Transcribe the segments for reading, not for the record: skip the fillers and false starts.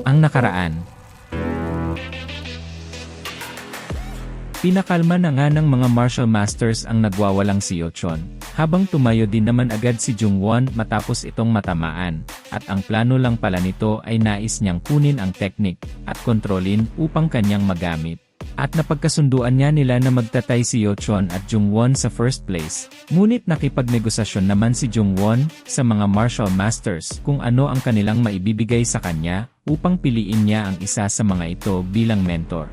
Ang nakaraan. Pinakalma na nga ng mga martial masters ang nagwawalang si Yochon, habang tumayo din naman agad si Jungwon matapos itong matamaan, at ang plano lang pala nito ay nais niyang kunin ang teknik at kontrolin upang kanyang magamit. At napagkasunduan niya nila na magtatay si Yochon at Jungwon sa first place, ngunit nakipagnegosasyon naman si Jungwon sa mga martial masters kung ano ang kanilang maibibigay sa kanya upang piliin niya ang isa sa mga ito bilang mentor.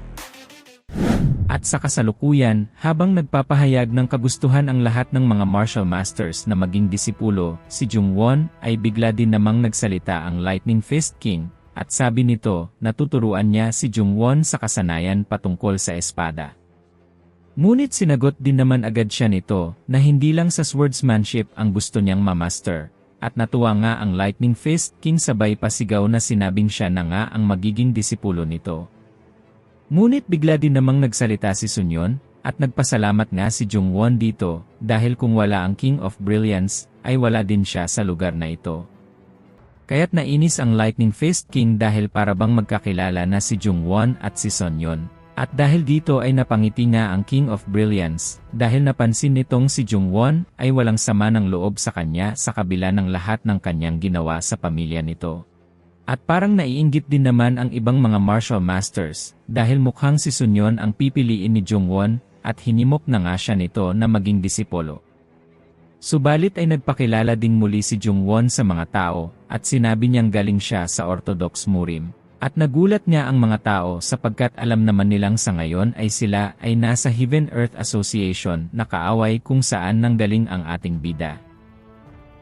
At sa kasalukuyan, habang nagpapahayag ng kagustuhan ang lahat ng mga martial masters na maging disipulo, si Jungwon ay bigla din namang nagsalita ang Lightning Fist King, at sabi nito, natuturuan niya si Jungwon sa kasanayan patungkol sa espada. Ngunit sinagot din naman agad siya nito, na hindi lang sa swordsmanship ang gusto niyang mamaster, at natuwa nga ang Lightning Fist King sabay pasigaw na sinabing siya na nga ang magiging disipulo nito. Ngunit bigla din namang nagsalita si Sunyon, at nagpasalamat nga si Jungwon dito, dahil kung wala ang King of Brilliance, ay wala din siya sa lugar na ito. Kaya't nainis ang Lightning Fist King dahil para bang magkakilala na si Jungwon at si Sunyon. At dahil dito ay napangiti nga ang King of Brilliance, dahil napansin nitong si Jungwon ay walang sama ng loob sa kanya sa kabila ng lahat ng kanyang ginawa sa pamilya nito. At parang naiinggit din naman ang ibang mga martial masters, dahil mukhang si Sunyon ang pipiliin ni Jungwon, at hinimok na nga siya nito na maging disipolo. Subalit ay nagpakilala ding muli si Jungwon sa mga tao, at sinabi niyang galing siya sa Orthodox Murim. At nagulat niya ang mga tao sapagkat alam naman nilang sa ngayon ay sila ay nasa Heaven Earth Association na kaaway kung saan nanggaling ang ating bida.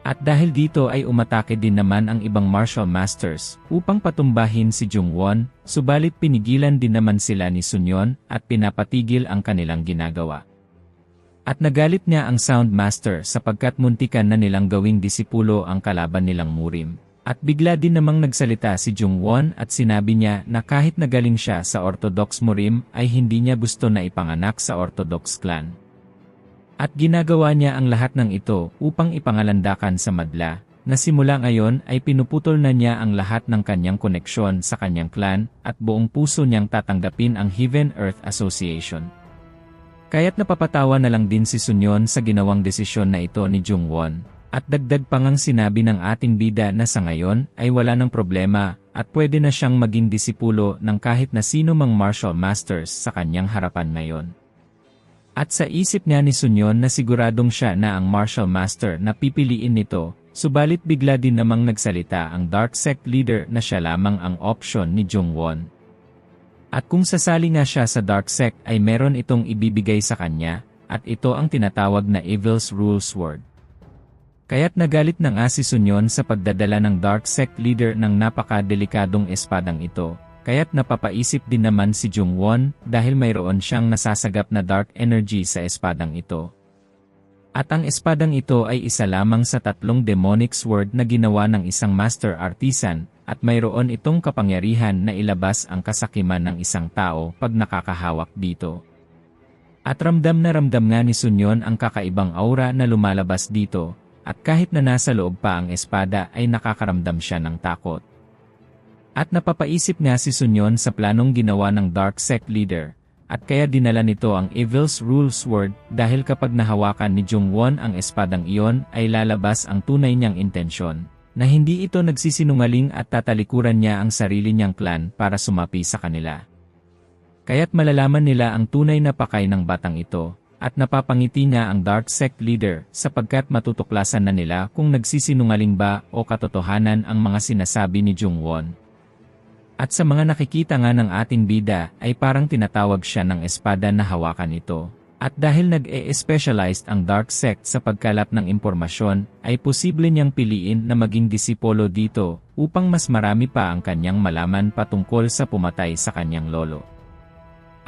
At dahil dito ay umatake din naman ang ibang martial masters upang patumbahin si Jungwon, subalit pinigilan din naman sila ni Sunyon at pinapatigil ang kanilang ginagawa. At nagalit niya ang Sound Master sapagkat muntikan na nilang gawing disipulo ang kalaban nilang Murim. At bigla din namang nagsalita si Jungwon at sinabi niya na kahit nagaling siya sa Orthodox Murim ay hindi niya gusto na ipanganak sa Orthodox clan. At ginagawa niya ang lahat ng ito upang ipangalandakan sa madla, na simula ngayon ay pinuputol na niya ang lahat ng kanyang koneksyon sa kanyang clan at buong puso niyang tatanggapin ang Heaven Earth Association. Kaya't napapatawa na lang din si Sunyon sa ginawang desisyon na ito ni Jungwon, at dagdag pa ngang sinabi ng ating bida na sa ngayon ay wala ng problema at pwede na siyang maging disipulo ng kahit na sino mang martial masters sa kanyang harapan ngayon. At sa isip niya ni Sunyon na siguradong siya na ang martial master na pipiliin nito, subalit bigla din namang nagsalita ang Dark Sect leader na siya lamang ang option ni Jungwon. At kung sasali nga siya sa Dark Sect ay meron itong ibibigay sa kanya, at ito ang tinatawag na Evil's Rule Sword. Kaya't nagalit na nga si Sunyon sa pagdadala ng Dark Sect leader ng napakadelikadong espadang ito. Kaya't napapaisip din naman si Jungwon dahil mayroon siyang nasasagap na dark energy sa espadang ito. At ang espadang ito ay isa lamang sa 3 demonic sword na ginawa ng isang master artisan, at mayroon itong kapangyarihan na ilabas ang kasakiman ng isang tao pag nakakahawak dito. At ramdam na ramdam nga ni Sunyon ang kakaibang aura na lumalabas dito, at kahit na nasa loob pa ang espada ay nakakaramdam siya ng takot. At napapaisip nga si Sunyon sa planong ginawa ng Dark Sect leader, at kaya dinala nito ang Evil's Rule Sword dahil kapag nahawakan ni Jungwon ang espadang iyon ay lalabas ang tunay niyang intensyon, na hindi ito nagsisinungaling at tatalikuran niya ang sarili niyang clan para sumapi sa kanila. Kaya't malalaman nila ang tunay na pakay ng batang ito, at napapangiti nga ang Dark Sect leader sapagkat matutuklasan na nila kung nagsisinungaling ba o katotohanan ang mga sinasabi ni Jungwon. At sa mga nakikita nga ng ating bida ay parang tinatawag siya ng espada na hawakan ito. At dahil nag-e-specialized ang Dark Sect sa pagkalap ng impormasyon, ay posible niyang piliin na maging disipolo dito upang mas marami pa ang kanyang malaman patungkol sa pumatay sa kanyang lolo.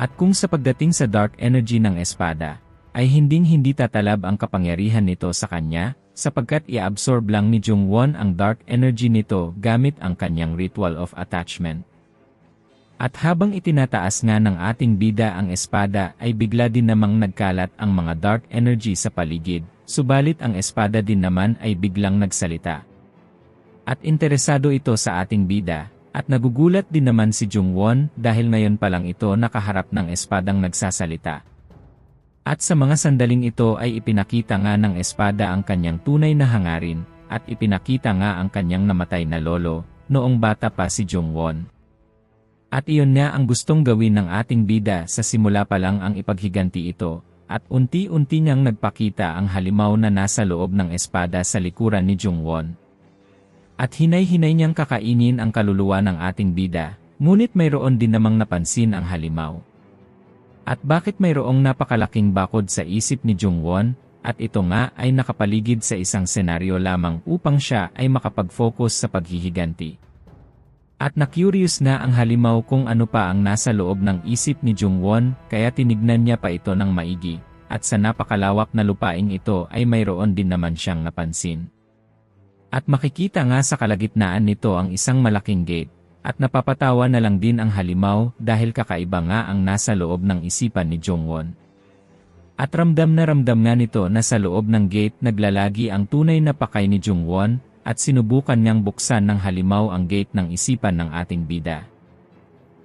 At kung sa pagdating sa dark energy ng espada, ay hinding-hindi tatalab ang kapangyarihan nito sa kanya, sapagkat i-absorb lang ni Jungwon ang dark energy nito gamit ang kanyang ritual of attachment. At habang itinataas nga ng ating bida ang espada ay bigla din namang nagkalat ang mga dark energy sa paligid, subalit ang espada din naman ay biglang nagsalita. At interesado ito sa ating bida, At nagugulat din naman si Jungwon dahil ngayon pa lang ito nakaharap ng espadang nagsasalita. At sa mga sandaling ito ay ipinakita nga ng espada ang kanyang tunay na hangarin, at ipinakita nga ang kanyang namatay na lolo, noong bata pa si Jungwon. At iyon nga ang gustong gawin ng ating bida sa simula pa lang ang ipaghiganti ito, at unti-unti niyang nagpakita ang halimaw na nasa loob ng espada sa likuran ni Jungwon. At hinay-hinay niyang kakainin ang kaluluwa ng ating bida, ngunit mayroon din namang napansin ang halimaw. At bakit mayroong napakalaking bakod sa isip ni Jungwon, at ito nga ay nakapaligid sa isang senaryo lamang upang siya ay makapag-focus sa paghihiganti. At na-curious na ang halimaw kung ano pa ang nasa loob ng isip ni Jungwon, kaya tinignan niya pa ito ng maigi, at sa napakalawak na lupaing ito ay mayroon din naman siyang napansin. At makikita nga sa kalagitnaan nito ang isang malaking gate, at napapatawa na lang din ang halimaw dahil kakaiba nga ang nasa loob ng isipan ni Jungwon. At ramdam nga nito na sa loob ng gate naglalagi ang tunay na pakay ni Jungwon, at sinubukan niyang buksan ng halimaw ang gate ng isipan ng ating bida.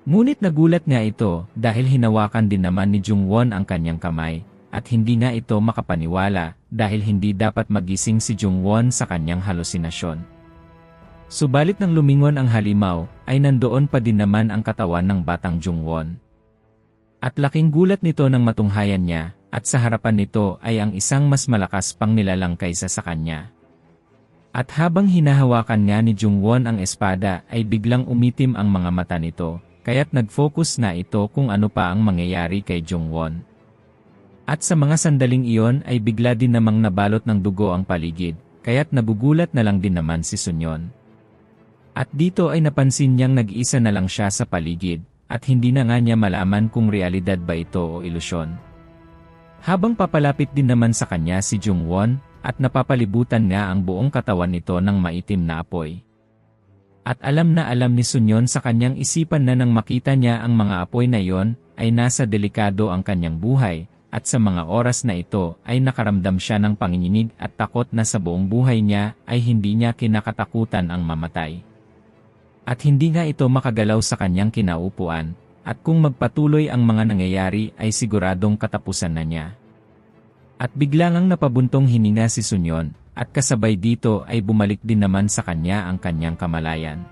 Ngunit nagulat nga ito dahil hinawakan din naman ni Jungwon ang kanyang kamay, at hindi nga ito makapaniwala dahil hindi dapat magising si Jungwon sa kanyang halusinasyon. Subalit nang lumingon ang halimaw, ay nandoon pa din naman ang katawan ng batang Jungwon. At laking gulat nito nang matunghayan niya, at sa harapan nito ay ang isang mas malakas pang nilalang kaysa sa kanya. At habang hinahawakan nga ni Jungwon ang espada ay biglang umitim ang mga mata nito, kaya't nag-focus na ito kung ano pa ang mangyayari kay Jungwon. At sa mga sandaling iyon ay bigla din namang nabalot ng dugo ang paligid, kaya't nagugulat na lang din naman si Sunyon. At dito ay napansin niyang nag-isa na lang siya sa paligid, at hindi na nga niya malaman kung realidad ba ito o ilusyon. Habang papalapit din naman sa kanya si Jungwon, at napapalibutan nga ang buong katawan nito ng maitim na apoy. At alam na alam ni Sunyon sa kanyang isipan na nang makita niya ang mga apoy na iyon, ay nasa delikado ang kanyang buhay, at sa mga oras na ito ay nakaramdam siya ng panginginig at takot na sa buong buhay niya ay hindi niya kinakatakutan ang mamatay. At hindi nga ito makagalaw sa kanyang kinaupuan, at kung magpatuloy ang mga nangyayari ay siguradong katapusan na niya. At bigla ngang napabuntong hininga si Sunyon, at kasabay dito ay bumalik din naman sa kanya ang kanyang kamalayan.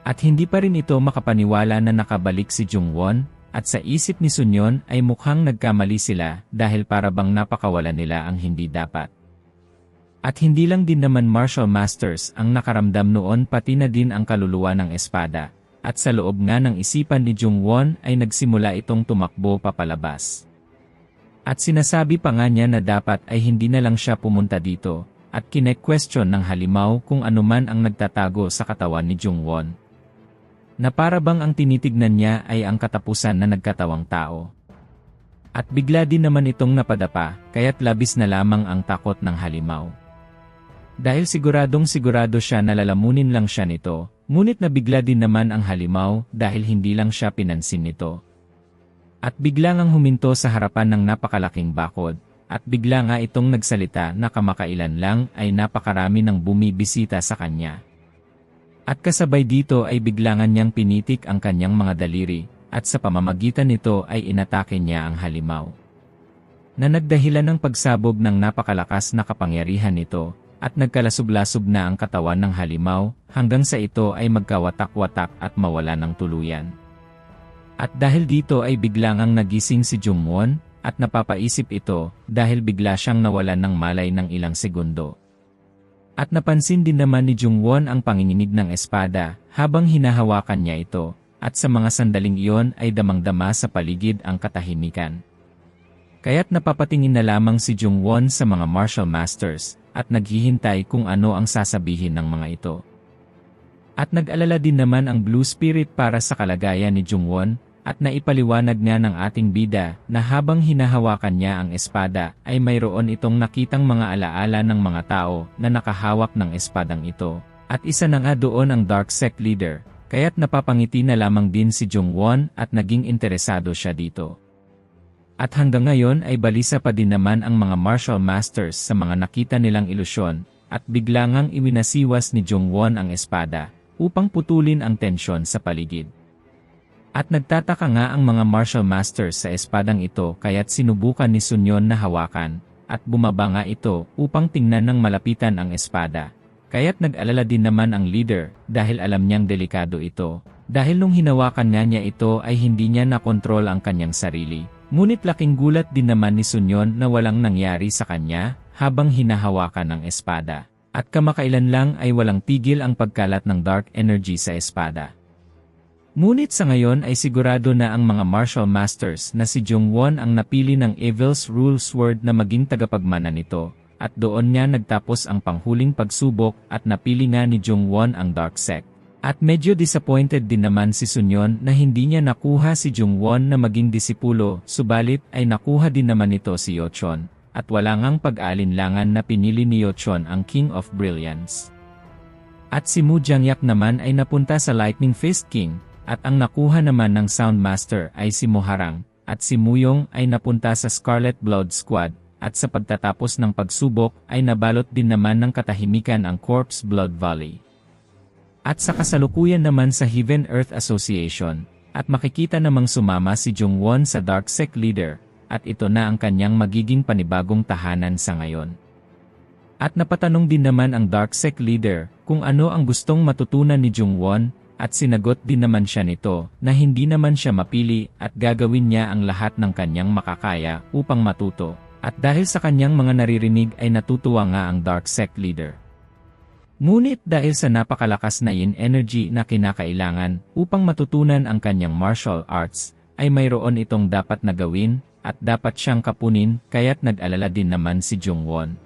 At hindi pa rin ito makapaniwala na nakabalik si Jungwon, at sa isip ni Sunyon ay mukhang nagkamali sila dahil para bang napakawalan nila ang hindi dapat. At hindi lang din naman martial masters ang nakaramdam noon pati na din ang kaluluwa ng espada, at sa loob nga ng isipan ni Jungwon ay nagsimula itong tumakbo papalabas. At sinasabi pa nga niya na dapat ay hindi na lang siya pumunta dito, at kine-question ng halimaw kung anuman ang nagtatago sa katawan ni Jungwon. Na para bang ang tinitignan niya ay ang katapusan na nagkatawang tao. At bigla din naman itong napadapa, kaya't labis na lamang ang takot ng halimaw. Dahil siguradong sigurado siya na lalamunin lang siya nito, ngunit nabigla din naman ang halimaw dahil hindi lang siya pinansin nito. At bigla ngang huminto sa harapan ng napakalaking bakod, at bigla nga itong nagsalita na kamakailan lang ay napakarami ng bumibisita sa kanya. At kasabay dito ay biglangan niyang pinitik ang kanyang mga daliri, at sa pamamagitan nito ay inatake niya ang halimaw. Na nagdahilan ng pagsabog ng napakalakas na kapangyarihan nito, at nagkalasub-lasub na ang katawan ng halimaw, hanggang sa ito ay magkawatak-watak at mawala ng tuluyan. At dahil dito ay biglangang nagising si Jungwon, at napapaisip ito dahil bigla siyang nawalan ng malay ng ilang segundo. At napansin din naman ni Jungwon ang panginginig ng espada habang hinahawakan niya ito, at sa mga sandaling iyon ay damang-dama sa paligid ang katahimikan. Kaya't napapatingin na lamang si Jungwon sa mga martial masters, at naghihintay kung ano ang sasabihin ng mga ito. At nag-alala din naman ang Blue Spirit para sa kalagayan ni Jungwon, at naipaliwanag nga ng ating bida na habang hinahawakan niya ang espada ay mayroon itong nakitang mga alaala ng mga tao na nakahawak ng espadang ito, at isa na nga doon ang Dark Sect Leader, kaya't napapangiti na lamang din si Jungwon at naging interesado siya dito. At hanggang ngayon ay balisa pa din naman ang mga martial masters sa mga nakita nilang ilusyon, at bigla ngang iwinasiwas ni Jungwon ang espada, upang putulin ang tensyon sa paligid. At nagtataka nga ang mga martial masters sa espadang ito kaya't sinubukan ni Sun Yon na hawakan, at bumaba nga ito upang tingnan ng malapitan ang espada. Kaya't nag-alala din naman ang leader dahil alam niyang delikado ito. Dahil nung hinawakan nga niya ito ay hindi niya nakontrol ang kanyang sarili. Ngunit laking gulat din naman ni Sun Yon na walang nangyari sa kanya habang hinahawakan ang espada. At kamakailan lang ay walang tigil ang pagkalat ng dark energy sa espada. Ngunit sa ngayon ay sigurado na ang mga martial masters na si Jung-won ang napili ng Evil's Rule Sword na maging tagapagmana nito, at doon niya nagtapos ang panghuling pagsubok at napili nga ni Jung-won ang Dark Sect. At medyo disappointed din naman si Sun Yon na hindi niya nakuha si Jung-won na maging disipulo, subalit ay nakuha din naman nito si Yeochon. At wala ngang pag-aalinlangan na pinili ni Yeochon ang King of Brilliance. At si Mu Jiangyak naman ay napunta sa Lightning Fist King, at ang nakuha naman ng Sound Master ay si Moharang, at si Muyong ay napunta sa Scarlet Blood Squad, at sa pagtatapos ng pagsubok ay nabalot din naman ng katahimikan ang Corpse Blood Valley. At sa kasalukuyan naman sa Heaven Earth Association, at makikita namang sumama si Jung-won sa Dark Sect Leader, at ito na ang kanyang magiging panibagong tahanan sa ngayon. At napatanong din naman ang Dark Sect Leader kung ano ang gustong matutunan ni Jung-won, at sinagot din naman siya nito na hindi naman siya mapili at gagawin niya ang lahat ng kanyang makakaya upang matuto. At dahil sa kanyang mga naririnig ay natutuwa nga ang Dark Sect Leader. Ngunit dahil sa napakalakas na yin energy na kinakailangan upang matutunan ang kanyang martial arts, ay mayroon itong dapat na gawin, at dapat siyang kapunin, kaya't nag-alala din naman si Jung-won.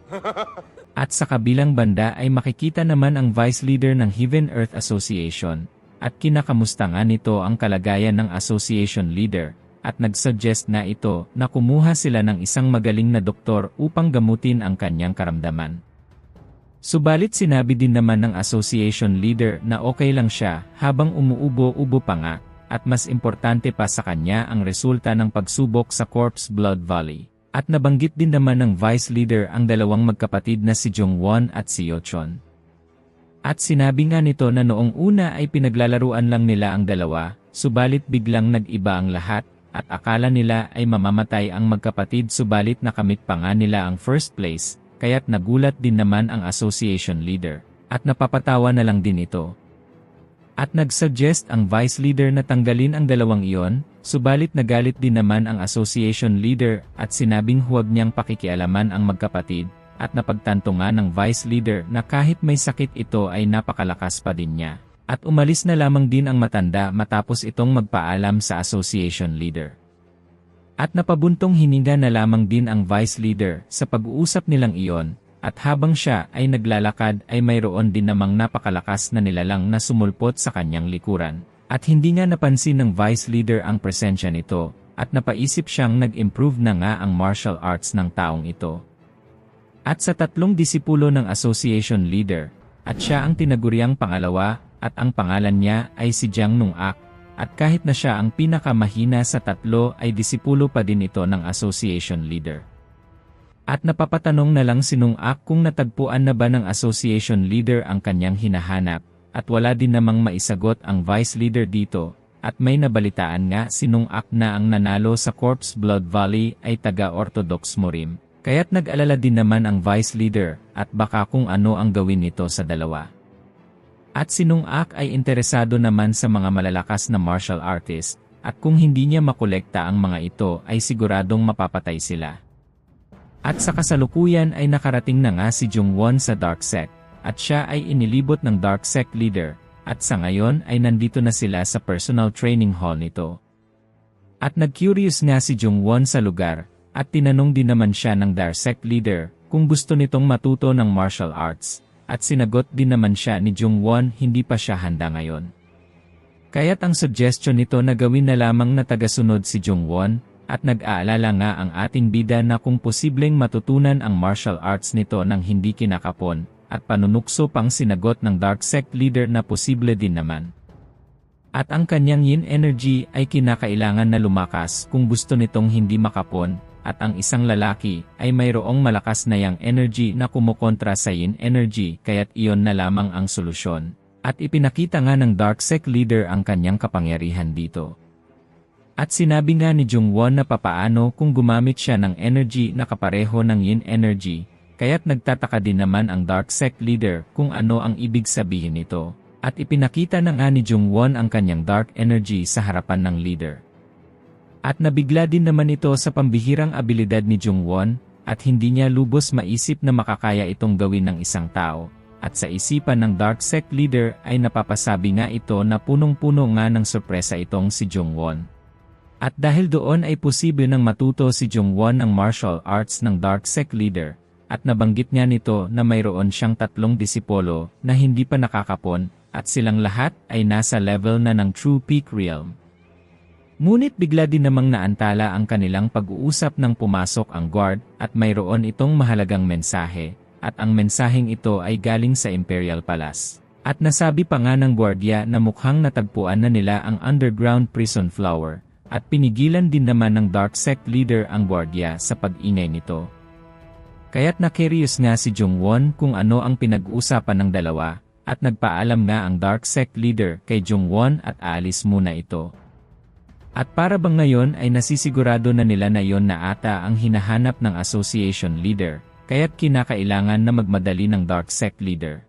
At sa kabilang banda ay makikita naman ang Vice Leader ng Heaven Earth Association, at kinakamusta nga nito ang kalagayan ng Association Leader, at nag-suggest na ito na kumuha sila ng isang magaling na doktor upang gamutin ang kanyang karamdaman. Subalit sinabi din naman ng Association Leader na okay lang siya habang umuubo-ubo pa nga, at mas importante pa sa kanya ang resulta ng pagsubok sa Corpse Blood Valley. At nabanggit din naman ng Vice Leader ang dalawang magkapatid na si Jung-won at si Yeochon. At sinabi nga nito na noong una ay pinaglalaruan lang nila ang dalawa, subalit biglang nag-iba ang lahat, at akala nila ay mamamatay ang magkapatid subalit nakamit pa nga nila ang first place, kaya't nagulat din naman ang Association Leader, at napapatawa na lang din ito. At nag-suggest ang Vice Leader na tanggalin ang dalawang iyon, subalit nagalit din naman ang Association Leader at sinabing huwag niyang pakikialaman ang magkapatid, at napagtanto nga ng Vice Leader na kahit may sakit ito ay napakalakas pa din niya. At umalis na lamang din ang matanda matapos itong magpaalam sa Association Leader. At napabuntong hininga na lamang din ang Vice Leader sa pag-uusap nilang iyon. At habang siya ay naglalakad ay mayroon din namang napakalakas na nilalang na sumulpot sa kanyang likuran. At hindi nga napansin ng Vice Leader ang presensya nito, at napaisip siyang nag-improve na nga ang martial arts ng taong ito. At sa tatlong disipulo ng Association Leader, at siya ang tinaguriang pangalawa, at ang pangalan niya ay si Jang Nung-ak, at kahit na siya ang pinakamahina sa tatlo ay disipulo pa din ito ng Association Leader. At napapatanong na lang si Nung-ak kung natagpuan na ba ng Association Leader ang kanyang hinahanap, at wala din namang maisagot ang Vice Leader dito, at may nabalitaan nga si Nung-ak na ang nanalo sa Corpse Blood Valley ay taga-Orthodox Morim, kaya't nag-alala din naman ang Vice Leader, at baka kung ano ang gawin nito sa dalawa. At si Nung-ak ay interesado naman sa mga malalakas na martial artist, at kung hindi niya makolekta ang mga ito ay siguradong mapapatay sila. At sa kasalukuyan ay nakarating na nga si Jung-won sa Dark Sect, at siya ay inilibot ng Dark Sect Leader, at sa ngayon ay nandito na sila sa personal training hall nito. At nag-curious nga si Jung-won sa lugar, at tinanong din naman siya ng Dark Sect Leader kung gusto nitong matuto ng martial arts, at sinagot din naman siya ni Jung-won hindi pa siya handa ngayon. Kaya't ang suggestion nito na gawin na lamang na tagasunod si Jung-won, at nag-aalala nga ang ating bida na kung posibleng matutunan ang martial arts nito ng hindi kinakapon, at panunukso pang sinagot ng Dark Sect Leader na posible din naman. At ang kanyang yin energy ay kinakailangan na lumakas kung gusto nitong hindi makapon, at ang isang lalaki ay mayroong malakas na yang energy na kumukontra sa yin energy kaya't iyon na lamang ang solusyon. At ipinakita nga ng Dark Sect leader ang kanyang kapangyarihan dito. At sinabi nga ni Jungwon na papaano kung gumamit siya ng energy na kapareho ng yin energy, kaya't nagtataka din naman ang Dark Sect leader kung ano ang ibig sabihin nito. At ipinakita na nga ni Jungwon ang kanyang dark energy sa harapan ng leader. At nabigla din naman ito sa pambihirang abilidad ni Jungwon, at hindi niya lubos maisip na makakaya itong gawin ng isang tao. At sa isipan ng Dark Sect leader ay napapasabi nga ito na punong-puno nga ng sorpresa itong si Jungwon. At dahil doon ay posible nang matuto si Jungwon ng martial arts ng Dark Sect leader, at nabanggit nga nito na mayroon siyang 3 disipolo na hindi pa nakakapon, at silang lahat ay nasa level na ng True Peak Realm. Ngunit bigla din namang naantala ang kanilang pag-uusap nang pumasok ang guard at mayroon itong mahalagang mensahe. At ang mensaheng ito ay galing sa Imperial Palace. At nasabi pa nga ng gwardiya na mukhang natagpuan na nila ang underground prison flower, at pinigilan din naman ng Dark Sect leader ang gwardiya sa pag-ingay nito. Kaya't na-curious nga si Jungwon kung ano ang pinag-uusapan ng dalawa, at nagpaalam nga ang Dark Sect leader kay Jungwon at aalis muna ito. At para bang ngayon ay nasisigurado na nila na yon na ata ang hinahanap ng association leader, kaya't kinakailangan na magmadali ng Dark Sect leader.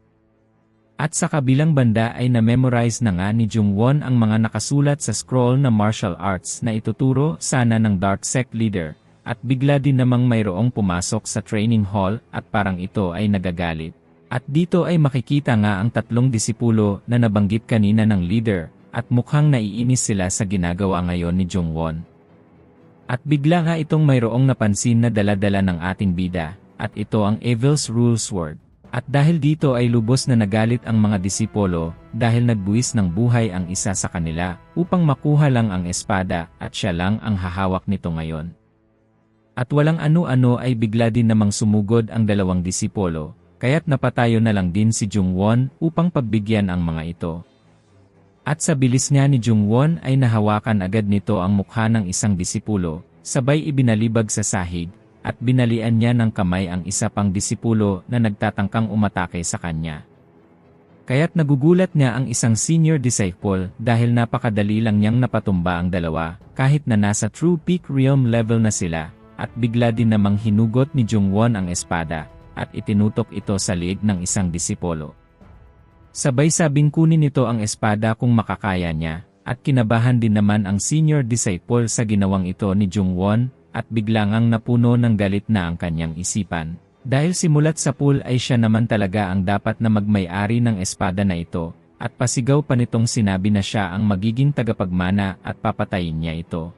At sa kabilang banda ay na-memorize na nga ni Jungwon ang mga nakasulat sa scroll na martial arts na ituturo sana ng Dark Sect leader, at bigla din namang mayroong pumasok sa training hall at parang ito ay nagagalit. At dito ay makikita nga ang 3 disipulo na nabanggit kanina ng leader, at mukhang naiinis sila sa ginagawa ngayon ni Jungwon. At bigla nga itong mayroong napansin na dala-dala ng ating bida, at ito ang Evil's Rule Sword. At dahil dito ay lubos na nagalit ang mga disipolo, dahil nagbuwis ng buhay ang isa sa kanila, upang makuha lang ang espada, at siya lang ang hahawak nito ngayon. At walang ano-ano ay bigla din namang sumugod ang 2 disipolo, kaya't napatayo na lang din si Jungwon upang pagbigyan ang mga ito. At sa bilis nga ni Jungwon ay nahawakan agad nito ang mukha ng isang disipulo, sabay ibinalibag sa sahig, at binalian niya ng kamay ang isa pang disipulo na nagtatangkang umatake sa kanya. Kaya't nagugulat nga ang isang senior disciple dahil napakadali lang niyang napatumba ang dalawa, kahit na nasa True Peak Realm level na sila, at bigla din namang hinugot ni Jungwon ang espada, at itinutok ito sa liig ng isang disipolo. Sabay sabing kunin nito ang espada kung makakaya niya, at kinabahan din naman ang senior disciple sa ginawang ito ni Jungwon, at biglang ang napuno ng galit na ang kanyang isipan. Dahil simulat sa pool ay siya naman talaga ang dapat na magmay-ari ng espada na ito, at pasigaw pa nitong sinabi na siya ang magiging tagapagmana at papatayin niya ito.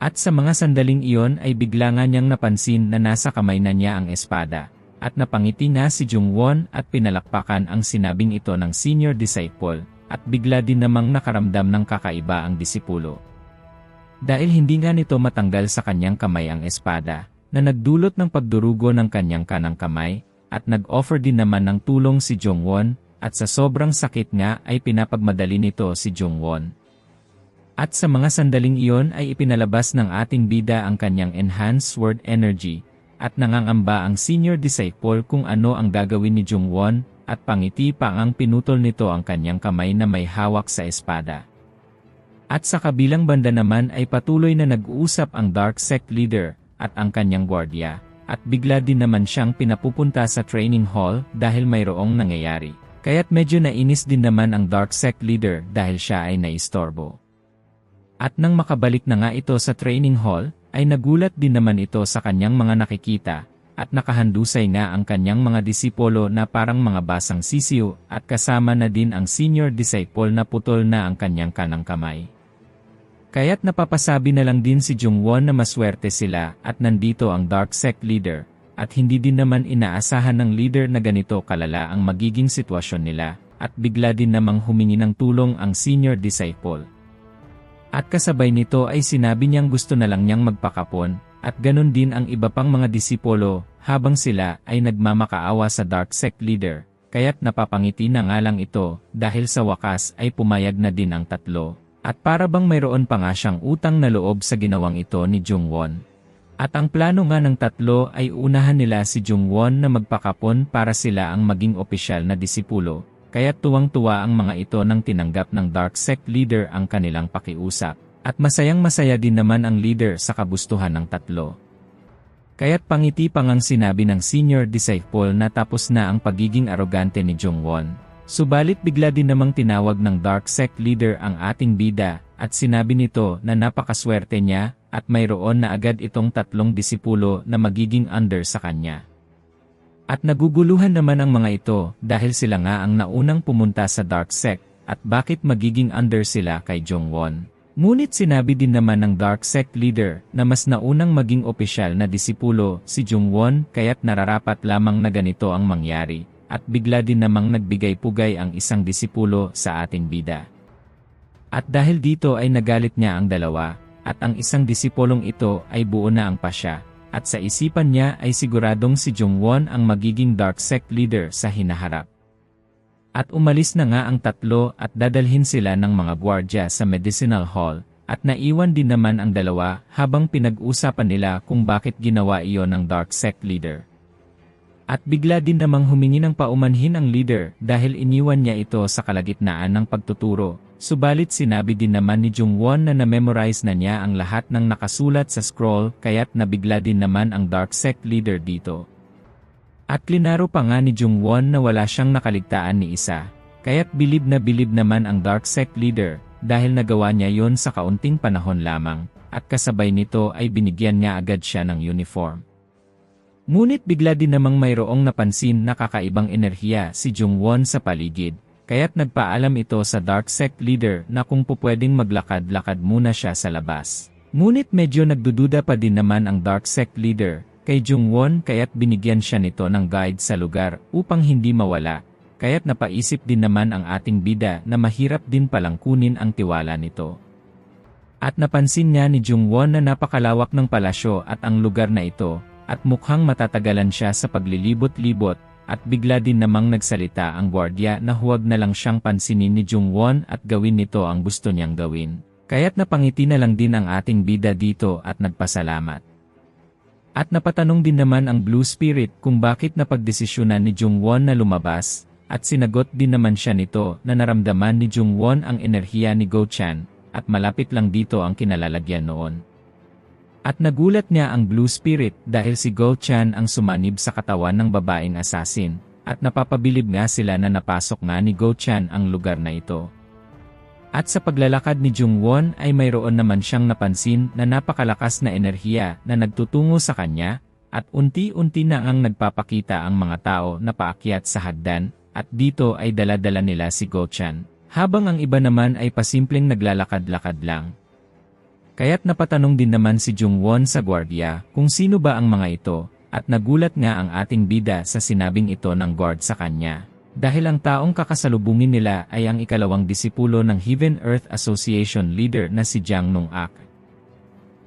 At sa mga sandaling iyon ay bigla nga niyang napansin na nasa kamay na niya ang espada, at napangiti nga si Jungwon at pinalakpakan ang sinabing ito ng senior disciple, at bigla din namang nakaramdam ng kakaiba ang disipulo. Dahil hindi nga nito matanggal sa kanyang kamay ang espada, na nagdulot ng pagdurugo ng kanyang kanang kamay, at nag-offer din naman ng tulong si Jungwon, at sa sobrang sakit nga ay pinapagmadali nito si Jungwon. At sa mga sandaling iyon ay ipinalabas ng ating bida ang kanyang enhanced sword energy, at nangangamba ang senior disciple kung ano ang gagawin ni Jungwon, at pangiti pa ang pinutol nito ang kanyang kamay na may hawak sa espada. At sa kabilang banda naman ay patuloy na nag-uusap ang Dark Sect leader at ang kanyang gwardiya, at bigla din naman siyang pinapupunta sa training hall dahil mayroong nangyayari. Kaya't medyo nainis din naman ang Dark Sect leader dahil siya ay naistorbo. At nang makabalik na nga ito sa training hall, ay nagulat din naman ito sa kanyang mga nakikita, at nakahandusay nga ang kanyang mga disipolo na parang mga basang sisiyo, at kasama na din ang senior disciple na putol na ang kanyang kanang kamay. Kaya't napapasabi na lang din si Jungwon na maswerte sila at nandito ang Dark Sect leader, at hindi din naman inaasahan ng leader na ganito kalala ang magiging sitwasyon nila, at bigla din namang humingi ng tulong ang senior disciple. At kasabay nito ay sinabi niyang gusto na lang niyang magpakapon, at ganun din ang iba pang mga disipolo, habang sila ay nagmamakaawa sa Dark Sect leader, kaya't napapangiti na nga lang ito, dahil sa wakas ay pumayag na din ang 3. At para bang mayroon pa nga siyang utang na loob sa ginawang ito ni Jungwon. At ang plano nga ng 3 ay unahan nila si Jungwon na magpakapon para sila ang maging opisyal na disipulo, kaya't tuwang-tuwa ang mga ito nang tinanggap ng Dark Sect leader ang kanilang pakiusap. At masayang-masaya din naman ang leader sa kagustuhan ng tatlo. Kaya't pangiti pa ngang sinabi ng senior disciple na tapos na ang pagiging arogante ni Jungwon. Subalit bigla din namang tinawag ng Dark Sect leader ang ating bida at sinabi nito na napakaswerte niya at mayroon na agad itong tatlong disipulo na magiging under sa kanya. At naguguluhan naman ang mga ito dahil sila nga ang naunang pumunta sa Dark Sect at bakit magiging under sila kay Jungwon. Ngunit sinabi din naman ng Dark Sect leader na mas naunang maging opisyal na disipulo si Jungwon kaya't nararapat lamang na ganito ang mangyari, at bigla din namang nagbigay-pugay ang isang disipulo sa ating bida. At dahil dito ay nagalit niya ang dalawa, at ang isang disipulong ito ay buo na ang pasya, at sa isipan niya ay siguradong si Jungwon ang magiging Dark Sect leader sa hinaharap. At umalis na nga ang tatlo at dadalhin sila ng mga gwardya sa medicinal hall, at naiwan din naman ang dalawa habang pinag-usapan nila kung bakit ginawa iyon ng Dark Sect leader. At bigla din namang humingi ng paumanhin ang leader dahil iniwan niya ito sa kalagitnaan ng pagtuturo, subalit sinabi din naman ni Jungwon na na-memorize na niya ang lahat ng nakasulat sa scroll kaya't nabigla din naman ang Dark Sect leader dito. At klinaro pa nga ni Jungwon na wala siyang nakaligtaan ni isa, kaya't bilib naman ang Dark Sect leader dahil nagawa niya yon sa kaunting panahon lamang, at kasabay nito ay binigyan niya agad siya ng uniform. Ngunit bigla din namang mayroong napansin na kakaibang enerhiya si Jungwon sa paligid, kaya't nagpaalam ito sa Dark Sect leader na kung pupwedeng maglakad-lakad muna siya sa labas. Ngunit medyo nagdududa pa din naman ang Dark Sect leader kay Jungwon kaya't binigyan siya nito ng guide sa lugar upang hindi mawala, kaya't napaisip din naman ang ating bida na mahirap din palang kunin ang tiwala nito. At napansin niya ni Jungwon na napakalawak ng palasyo at ang lugar na ito, at mukhang matatagalan siya sa paglilibot-libot, at bigla din namang nagsalita ang gwardiya na huwag na lang siyang pansinin ni Jungwon at gawin nito ang gusto niyang gawin. Kaya't napangiti na lang din ang ating bida dito at nagpasalamat. At napatanong din naman ang Blue Spirit kung bakit napagdesisyonan ni Jungwon na lumabas, at sinagot din naman siya nito na naramdaman ni Jungwon ang enerhiya ni Go-chan, at malapit lang dito ang kinalalagyan noon. At nagulat niya ang Blue Spirit dahil si Go-chan ang sumanib sa katawan ng babaeng assassin, at napapabilib nga sila na napasok nga ni Go-chan ang lugar na ito. At sa paglalakad ni Jungwon ay mayroon naman siyang napansin na napakalakas na enerhiya na nagtutungo sa kanya, at unti-unti na ang nagpapakita ang mga tao na paakyat sa hagdan, at dito ay dala-dala nila si Go-chan, habang ang iba naman ay pasimpleng naglalakad-lakad lang. Kaya't napatanong din naman si Jungwon sa gwardiya kung sino ba ang mga ito, at nagulat nga ang ating bida sa sinabing ito ng guard sa kanya. Dahil ang taong kakasalubungin nila ay ang ikalawang disipulo ng Heaven Earth Association leader na si Jang Nung-ak.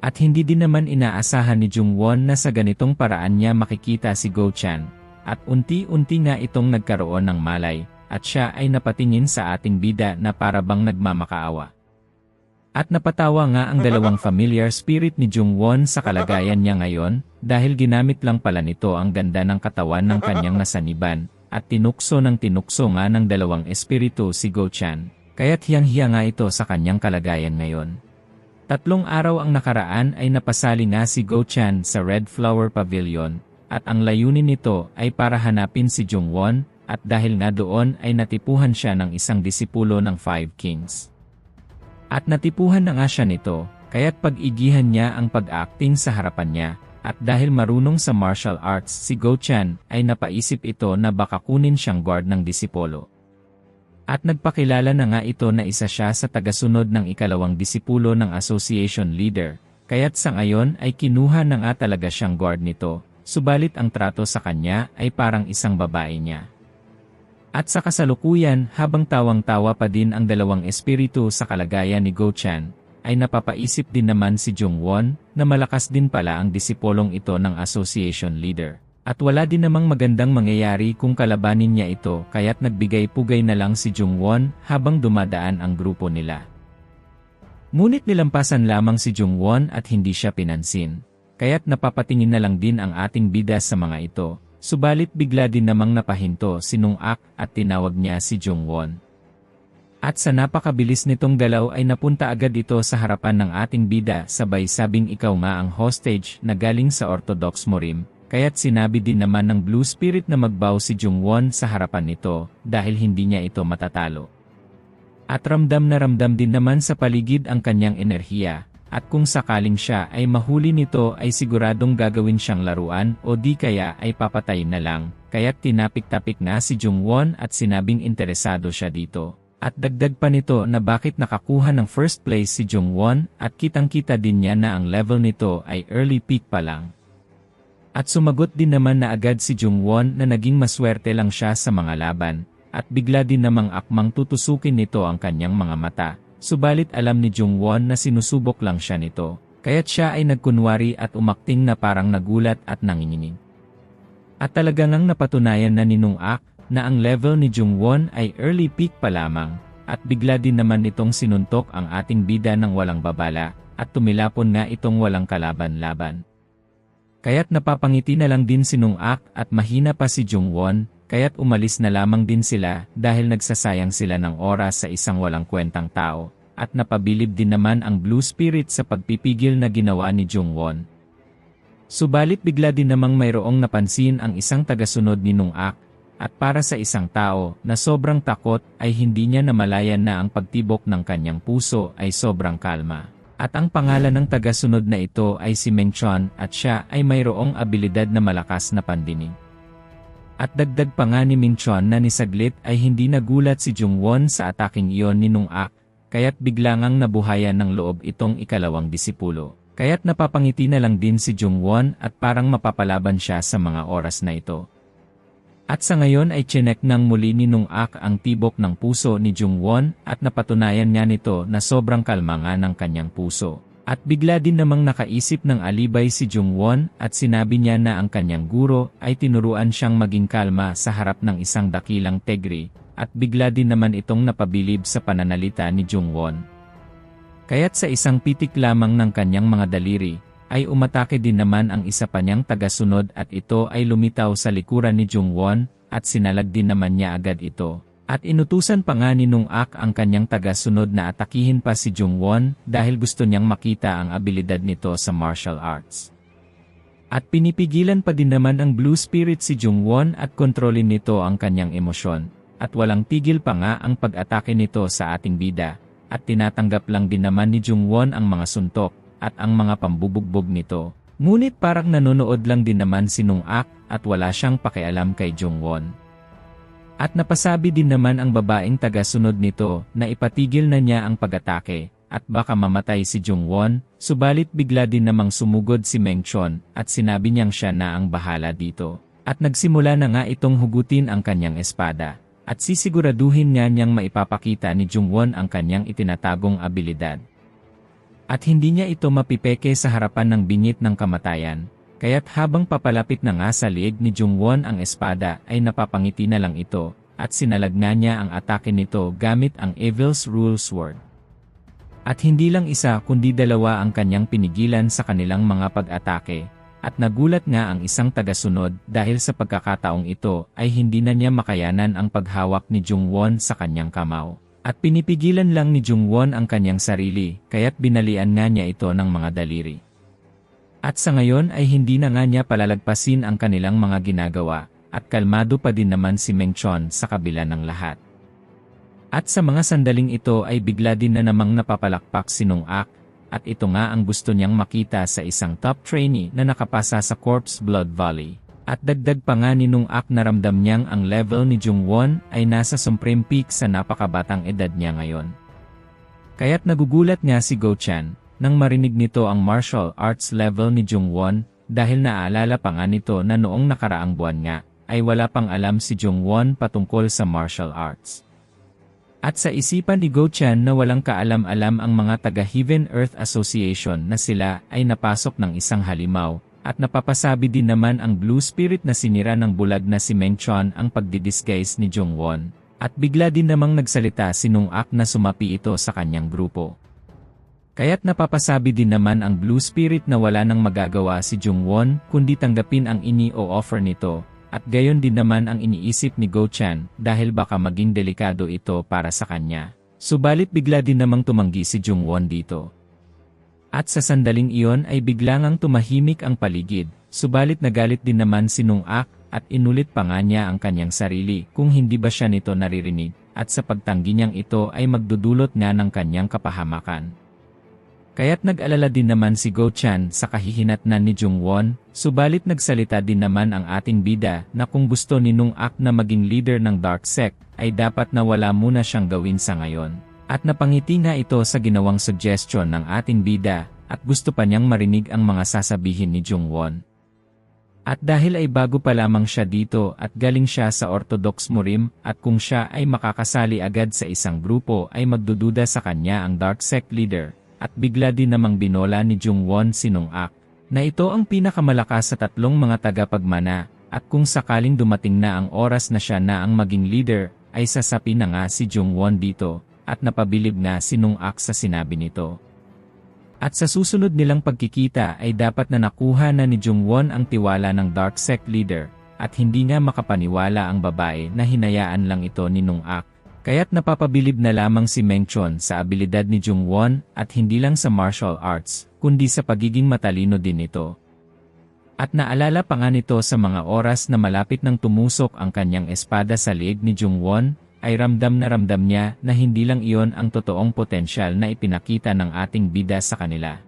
At hindi din naman inaasahan ni Jungwon na sa ganitong paraan niya makikita si Go-chan, at unti-unti nga itong nagkaroon ng malay, at siya ay napatingin sa ating bida na para bang nagmamakaawa. At napatawa nga ang dalawang familiar spirit ni Jungwon sa kalagayan niya ngayon, dahil ginamit lang pala nito ang ganda ng katawan ng kanyang nasaniban, at tinukso nga ng dalawang espiritu si Go-chan, kaya't hiyang-hiya nga ito sa kanyang kalagayan ngayon. 3 araw ang nakaraan ay napasali nga si Go-chan sa Red Flower Pavilion, at ang layunin nito ay para hanapin si Jungwon, at dahil nga doon ay natipuhan siya ng isang disipulo ng 5 Kings. At natipuhan na nga siya nito, kaya't pag-igihan niya ang pag-acting sa harapan niya. At dahil marunong sa martial arts si Go-chan ay napaisip ito na baka kunin siyang guard ng disipolo. At nagpakilala na nga ito na isa siya sa tagasunod ng ikalawang disipulo ng association leader, kaya't sa ngayon ay kinuha na nga talaga siyang guard nito, subalit ang trato sa kanya ay parang isang babae niya. At sa kasalukuyan habang tawang-tawa pa din ang dalawang espiritu sa kalagayan ni Go-chan, ay napapaisip din naman si Jungwon na malakas din pala ang disipolong ito ng association leader. At wala din namang magandang mangyayari kung kalabanin niya ito kaya't nagbigay-pugay na lang si Jungwon habang dumadaan ang grupo nila. Ngunit nilampasan lamang si Jungwon at hindi siya pinansin. Kaya't napapatingin na lang din ang ating bida sa mga ito. Subalit bigla din namang napahinto si Nung Ak at tinawag niya si Jungwon. At sa napakabilis nitong galaw ay napunta agad ito sa harapan ng ating bida sabay sabing ikaw nga ang hostage na galing sa Orthodox Morim, kaya't sinabi din naman ng Blue Spirit na magbow si Jungwon sa harapan nito dahil hindi niya ito matatalo. At ramdam na ramdam din naman sa paligid ang kanyang enerhiya, at kung sakaling siya ay mahuli nito ay siguradong gagawin siyang laruan o di kaya ay papatayin na lang, kaya't tinapik-tapik nga si Jungwon at sinabing interesado siya dito. At dagdag pa nito na bakit nakakuha ng first place si Jungwon at kitang-kita din niya na ang level nito ay early peak pa lang. At sumagot din naman na agad si Jungwon na naging maswerte lang siya sa mga laban, at bigla din namang akmang tutusukin nito ang kanyang mga mata, subalit alam ni Jungwon na sinusubok lang siya nito, kaya't siya ay nagkunwari at umakting na parang nagulat at nanginginig. At talaga ngang napatunayan na ni Nung Ak na ang level ni Jungwon ay early peak pa lamang, at bigla din naman itong sinuntok ang ating bida ng walang babala, at tumilapon nga itong walang kalaban-laban. Kaya't napapangiti na lang din si Nung Ak at mahina pa si Jungwon, kaya't umalis na lamang din sila dahil nagsasayang sila ng oras sa isang walang kwentang tao, at napabilib din naman ang Blue Spirit sa pagpipigil na ginawa ni Jungwon. Subalit bigla din namang mayroong napansin ang isang tagasunod ni Nung Ak, at para sa isang tao na sobrang takot ay hindi niya namalayan na ang pagtibok ng kanyang puso ay sobrang kalma. At ang pangalan ng tagasunod na ito ay si Mengchon at siya ay mayroong abilidad na malakas na pandinig. At dagdag pa nga ni Mengchon na ni saglit ay hindi nagulat si Jungwon sa ataking iyon ni Nung Ak, kaya't bigla ngang nabuhayan ng loob itong ikalawang disipulo. Kaya't napapangiti na lang din si Jungwon at parang mapapalaban siya sa mga oras na ito. At sa ngayon ay chinek ng muli ni Nung Ak ang tibok ng puso ni Jungwon at napatunayan niya nito na sobrang kalma nga ng kanyang puso. At bigla din namang nakaisip ng alibay si Jungwon at sinabi niya na ang kanyang guro ay tinuruan siyang maging kalma sa harap ng isang dakilang tegri, at bigla din naman itong napabilib sa pananalita ni Jungwon. Kaya't sa isang pitik lamang ng kanyang mga daliri, ay umatake din naman ang isa pa niyang tagasunod at ito ay lumitaw sa likuran ni Jungwon at sinalag din naman niya agad ito. At inutusan pa nga ni Nung Ak ang kanyang tagasunod na atakihin pa si Jungwon dahil gusto niyang makita ang abilidad nito sa martial arts. At pinipigilan pa din naman ang Blue Spirit si Jungwon at kontrolin nito ang kanyang emosyon, at walang tigil pa nga ang pag-atake nito sa ating bida, at tinatanggap lang din naman ni Jungwon ang mga suntok at ang mga pambubugbog nito. Ngunit parang nanonood lang din naman si Nung Ak at wala siyang pakialam kay Jungwon. At napasabi din naman ang babaeng tagasunod nito na ipatigil na niya ang pag-atake at baka mamatay si Jungwon, subalit bigla din namang sumugod si Mengchon at sinabi niyang siya na ang bahala dito. At nagsimula na nga itong hugutin ang kanyang espada at sisiguraduhin niya niyang maipapakita ni Jungwon ang kanyang itinatagong abilidad. At hindi niya ito mapipeke sa harapan ng bingit ng kamatayan, kaya't habang papalapit na nga sa liig ni Jungwon ang espada ay napapangiti na lang ito, at sinalag na niya ang atake nito gamit ang Evil's Rule Sword. At hindi lang isa kundi dalawa ang kanyang pinigilan sa kanilang mga pag-atake, at nagulat nga ang isang tagasunod dahil sa pagkakataong ito ay hindi na niya makayanan ang paghawak ni Jungwon sa kanyang kamao. At pinipigilan lang ni Jungwon ang kanyang sarili, kaya't binalian nga niya ito ng mga daliri. At sa ngayon ay hindi na nga niya palalagpasin ang kanilang mga ginagawa, at kalmado pa din naman si Mengchon sa kabila ng lahat. At sa mga sandaling ito ay bigla din na namang napapalakpak si Nung Ak, at ito nga ang gusto niyang makita sa isang top trainee na nakapasa sa Corpse Blood Valley. At dagdag pa nga ni Nung Ak na ramdam niyang ang level ni Jungwon ay nasa supreme peak sa napakabatang edad niya ngayon. Kaya't nagugulat nga si Go Chan nang marinig nito ang martial arts level ni Jungwon dahil naaalala pa nga nito na noong nakaraang buwan nga ay wala pang alam si Jungwon patungkol sa martial arts. At sa isipan ni Go Chan na walang kaalam-alam ang mga taga-Heaven Earth Association na sila ay napasok ng isang halimaw, at napapasabi din naman ang Blue Spirit na sinira ng bulag na si Mengchon ang pagdidisguise ni Jungwon, at bigla din namang nagsalita si Nung Ak na sumapi ito sa kanyang grupo. Kaya't napapasabi din naman ang Blue Spirit na wala nang magagawa si Jungwon kundi tanggapin ang ini o offer nito, at gayon din naman ang iniisip ni Go Chan dahil baka maging delikado ito para sa kanya. Subalit bigla din namang tumanggi si Jungwon dito. At sa sandaling iyon ay biglang tumahimik ang paligid, subalit nagalit din naman si Nung-ak at inulit pa nga niya ang kanyang sarili kung hindi ba siya nito naririnig, at sa pagtanggi niyang ito ay magdudulot nga ng kanyang kapahamakan. Kaya't nag-alala din naman si Go Chan sa kahihinatnan ni Jungwon, subalit nagsalita din naman ang ating bida na kung gusto ni Nung-ak na maging leader ng Dark Sect, ay dapat na wala muna siyang gawin sa ngayon. At napangiti nga ito sa ginawang suggestion ng ating bida, at gusto pa niyang marinig ang mga sasabihin ni Jungwon. At dahil ay bago pa lamang siya dito at galing siya sa Orthodox Murim, at kung siya ay makakasali agad sa isang grupo ay magdududa sa kanya ang Dark Sect leader. At bigla din namang binola ni Jungwon si Nung-ak, na ito ang pinakamalakas sa tatlong mga tagapagmana, at kung sakaling dumating na ang oras na siya na ang maging leader, ay sasapi na nga si Jungwon dito, at napabilib na si Nung-ak sa sinabi nito. At sa susunod nilang pagkikita ay dapat na nakuha na ni Jungwon ang tiwala ng Dark Sect leader, at hindi nga makapaniwala ang babae na hinayaan lang ito ni Nung-ak. Kaya't napapabilib na lamang si Mengchon sa abilidad ni Jungwon at hindi lang sa martial arts, kundi sa pagiging matalino din nito. At naalala pa nga nito sa mga oras na malapit nang tumusok ang kanyang espada sa liig ni Jungwon, ay ramdam niya na hindi lang iyon ang totoong potensyal na ipinakita ng ating bida sa kanila.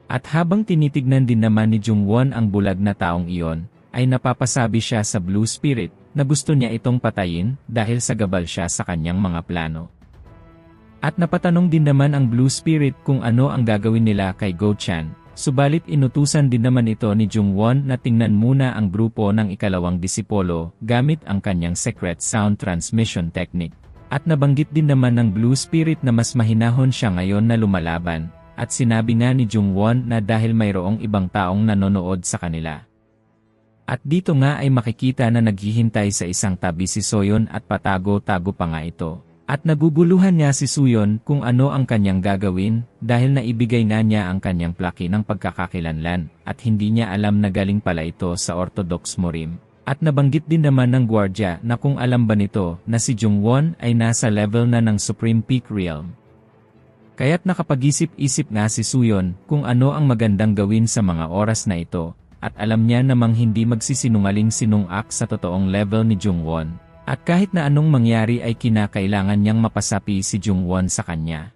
At habang tinitignan din naman ni Jungwon ang bulag na taong iyon, ay napapasabi siya sa Blue Spirit, na gusto niya itong patayin dahil sagabal siya sa kanyang mga plano. At napatanong din naman ang Blue Spirit kung ano ang gagawin nila kay Go Chan, subalit inutusan din naman ito ni Jungwon na tingnan muna ang grupo ng ikalawang disipolo gamit ang kanyang secret sound transmission technique. At nabanggit din naman ng Blue Spirit na mas mahinahon siya ngayon na lumalaban, at sinabi nga ni Jungwon na dahil mayroong ibang taong nanonood sa kanila. At dito nga ay makikita na naghihintay sa isang tabi si Soyeon at patago-tago pa nga ito. At naguguluhan niya si Soyeon kung ano ang kanyang gagawin dahil naibigay nga niya ang kanyang plaki ng pagkakakilanlan at hindi niya alam na galing pala ito sa Orthodox Murim. At nabanggit din naman ng gwardya na kung alam ba nito na si Jungwon ay nasa level na ng Supreme Peak Realm. Kaya't nakapag-isip-isip nga si Soyeon kung ano ang magandang gawin sa mga oras na ito. At alam niya namang hindi magsisinungaling si Nung-ak sa totoong level ni Jungwon. At kahit na anong mangyari ay kinakailangan niyang mapasapi si Jungwon sa kanya.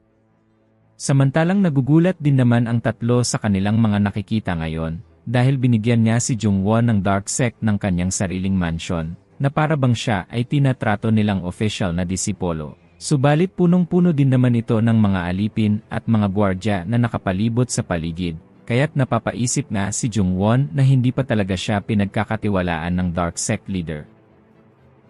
Samantalang nagugulat din naman ang tatlo sa kanilang mga nakikita ngayon, dahil binigyan niya si Jungwon ng Dark Sect ng kanyang sariling mansion, na para bang siya ay tinatrato nilang official na disipolo. Subalit punong-puno din naman ito ng mga alipin at mga gwardya na nakapalibot sa paligid. Kaya't napapaisip nga si Jungwon na hindi pa talaga siya pinagkakatiwalaan ng Dark Sect leader.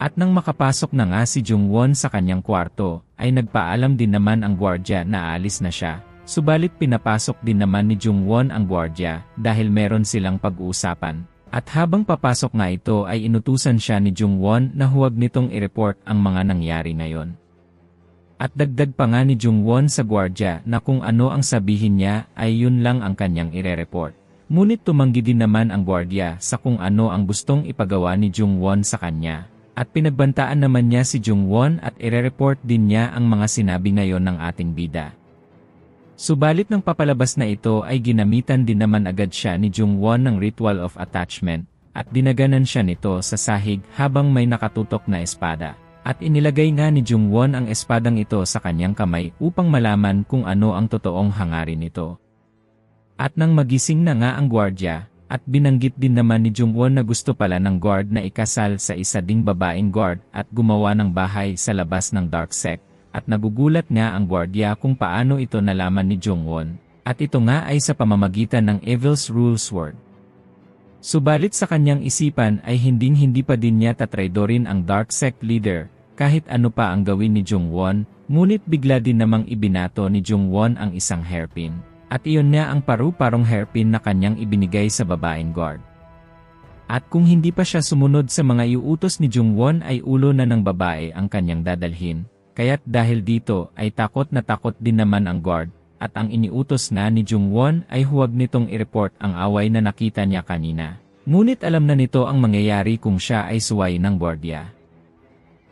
At nang makapasok na nga si Jungwon sa kanyang kwarto, ay nagpaalam din naman ang gwardya na aalis na siya. Subalit pinapasok din naman ni Jungwon ang gwardya dahil meron silang pag-uusapan. At habang papasok nga ito ay inutusan siya ni Jungwon na huwag nitong i-report ang mga nangyari ngayon. At dagdag pa nga ni Jungwon sa gwardya na kung ano ang sabihin niya ay yun lang ang kanyang ire-report. Ngunit tumanggi din naman ang gwardya sa kung ano ang gustong ipagawa ni Jungwon sa kanya. At pinagbantaan naman niya si Jungwon at ire-report din niya ang mga sinabi ngayon ng ating bida. Subalit nang papalabas na ito ay ginamitan din naman agad siya ni Jungwon ng Ritual of Attachment at dinaganan siya nito sa sahig habang may nakatutok na espada. At inilagay nga ni Jungwon ang espadang ito sa kanyang kamay upang malaman kung ano ang totoong hangarin nito. At nang magising na nga ang gwardya, at binanggit din naman ni Jungwon na gusto pala ng guard na ikasal sa isa ding babaeng guard at gumawa ng bahay sa labas ng Dark Sect. At nagugulat nga ang gwardya kung paano ito nalaman ni Jungwon. At ito nga ay sa pamamagitan ng Evil's Rule Sword. Subalit sa kanyang isipan ay hindi pa din niya tatraidorin ang Dark Sect leader, kahit ano pa ang gawin ni Jungwon, ngunit bigla din namang ibinato ni Jungwon ang isang hairpin. At iyon nga ang paru-parong hairpin na kanyang ibinigay sa babaeng guard. At kung hindi pa siya sumunod sa mga iuutos ni Jungwon ay ulo na ng babae ang kanyang dadalhin, kaya't dahil dito ay takot na takot din naman ang guard. At ang iniutos na ni Jungwon ay huwag nitong i-report ang away na nakita niya kanina. Ngunit alam na nito ang mangyayari kung siya ay suway ng gwardiya.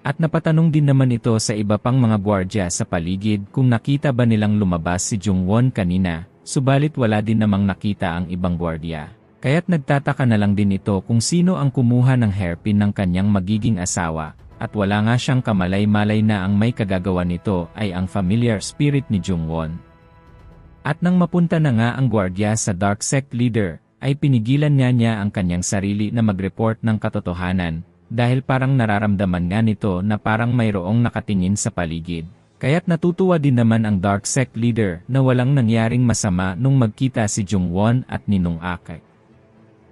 At napatanong din naman ito sa iba pang mga gwardya sa paligid kung nakita ba nilang lumabas si Jungwon kanina, subalit wala din namang nakita ang ibang gwardya. Kaya't nagtataka na lang din ito kung sino ang kumuha ng hairpin ng kanyang magiging asawa, at wala nga siyang kamalay-malay na ang may kagagawa nito ay ang familiar spirit ni Jungwon. At nang mapunta na nga ang gwardya sa Dark Sect leader, ay pinigilan niya ang kanyang sarili na mag-report ng katotohanan, dahil parang nararamdaman nga nito na parang mayroong nakatingin sa paligid. Kaya't natutuwa din naman ang Dark Sect leader na walang nangyaring masama nung magkita si Jungwon at Ninong Ak.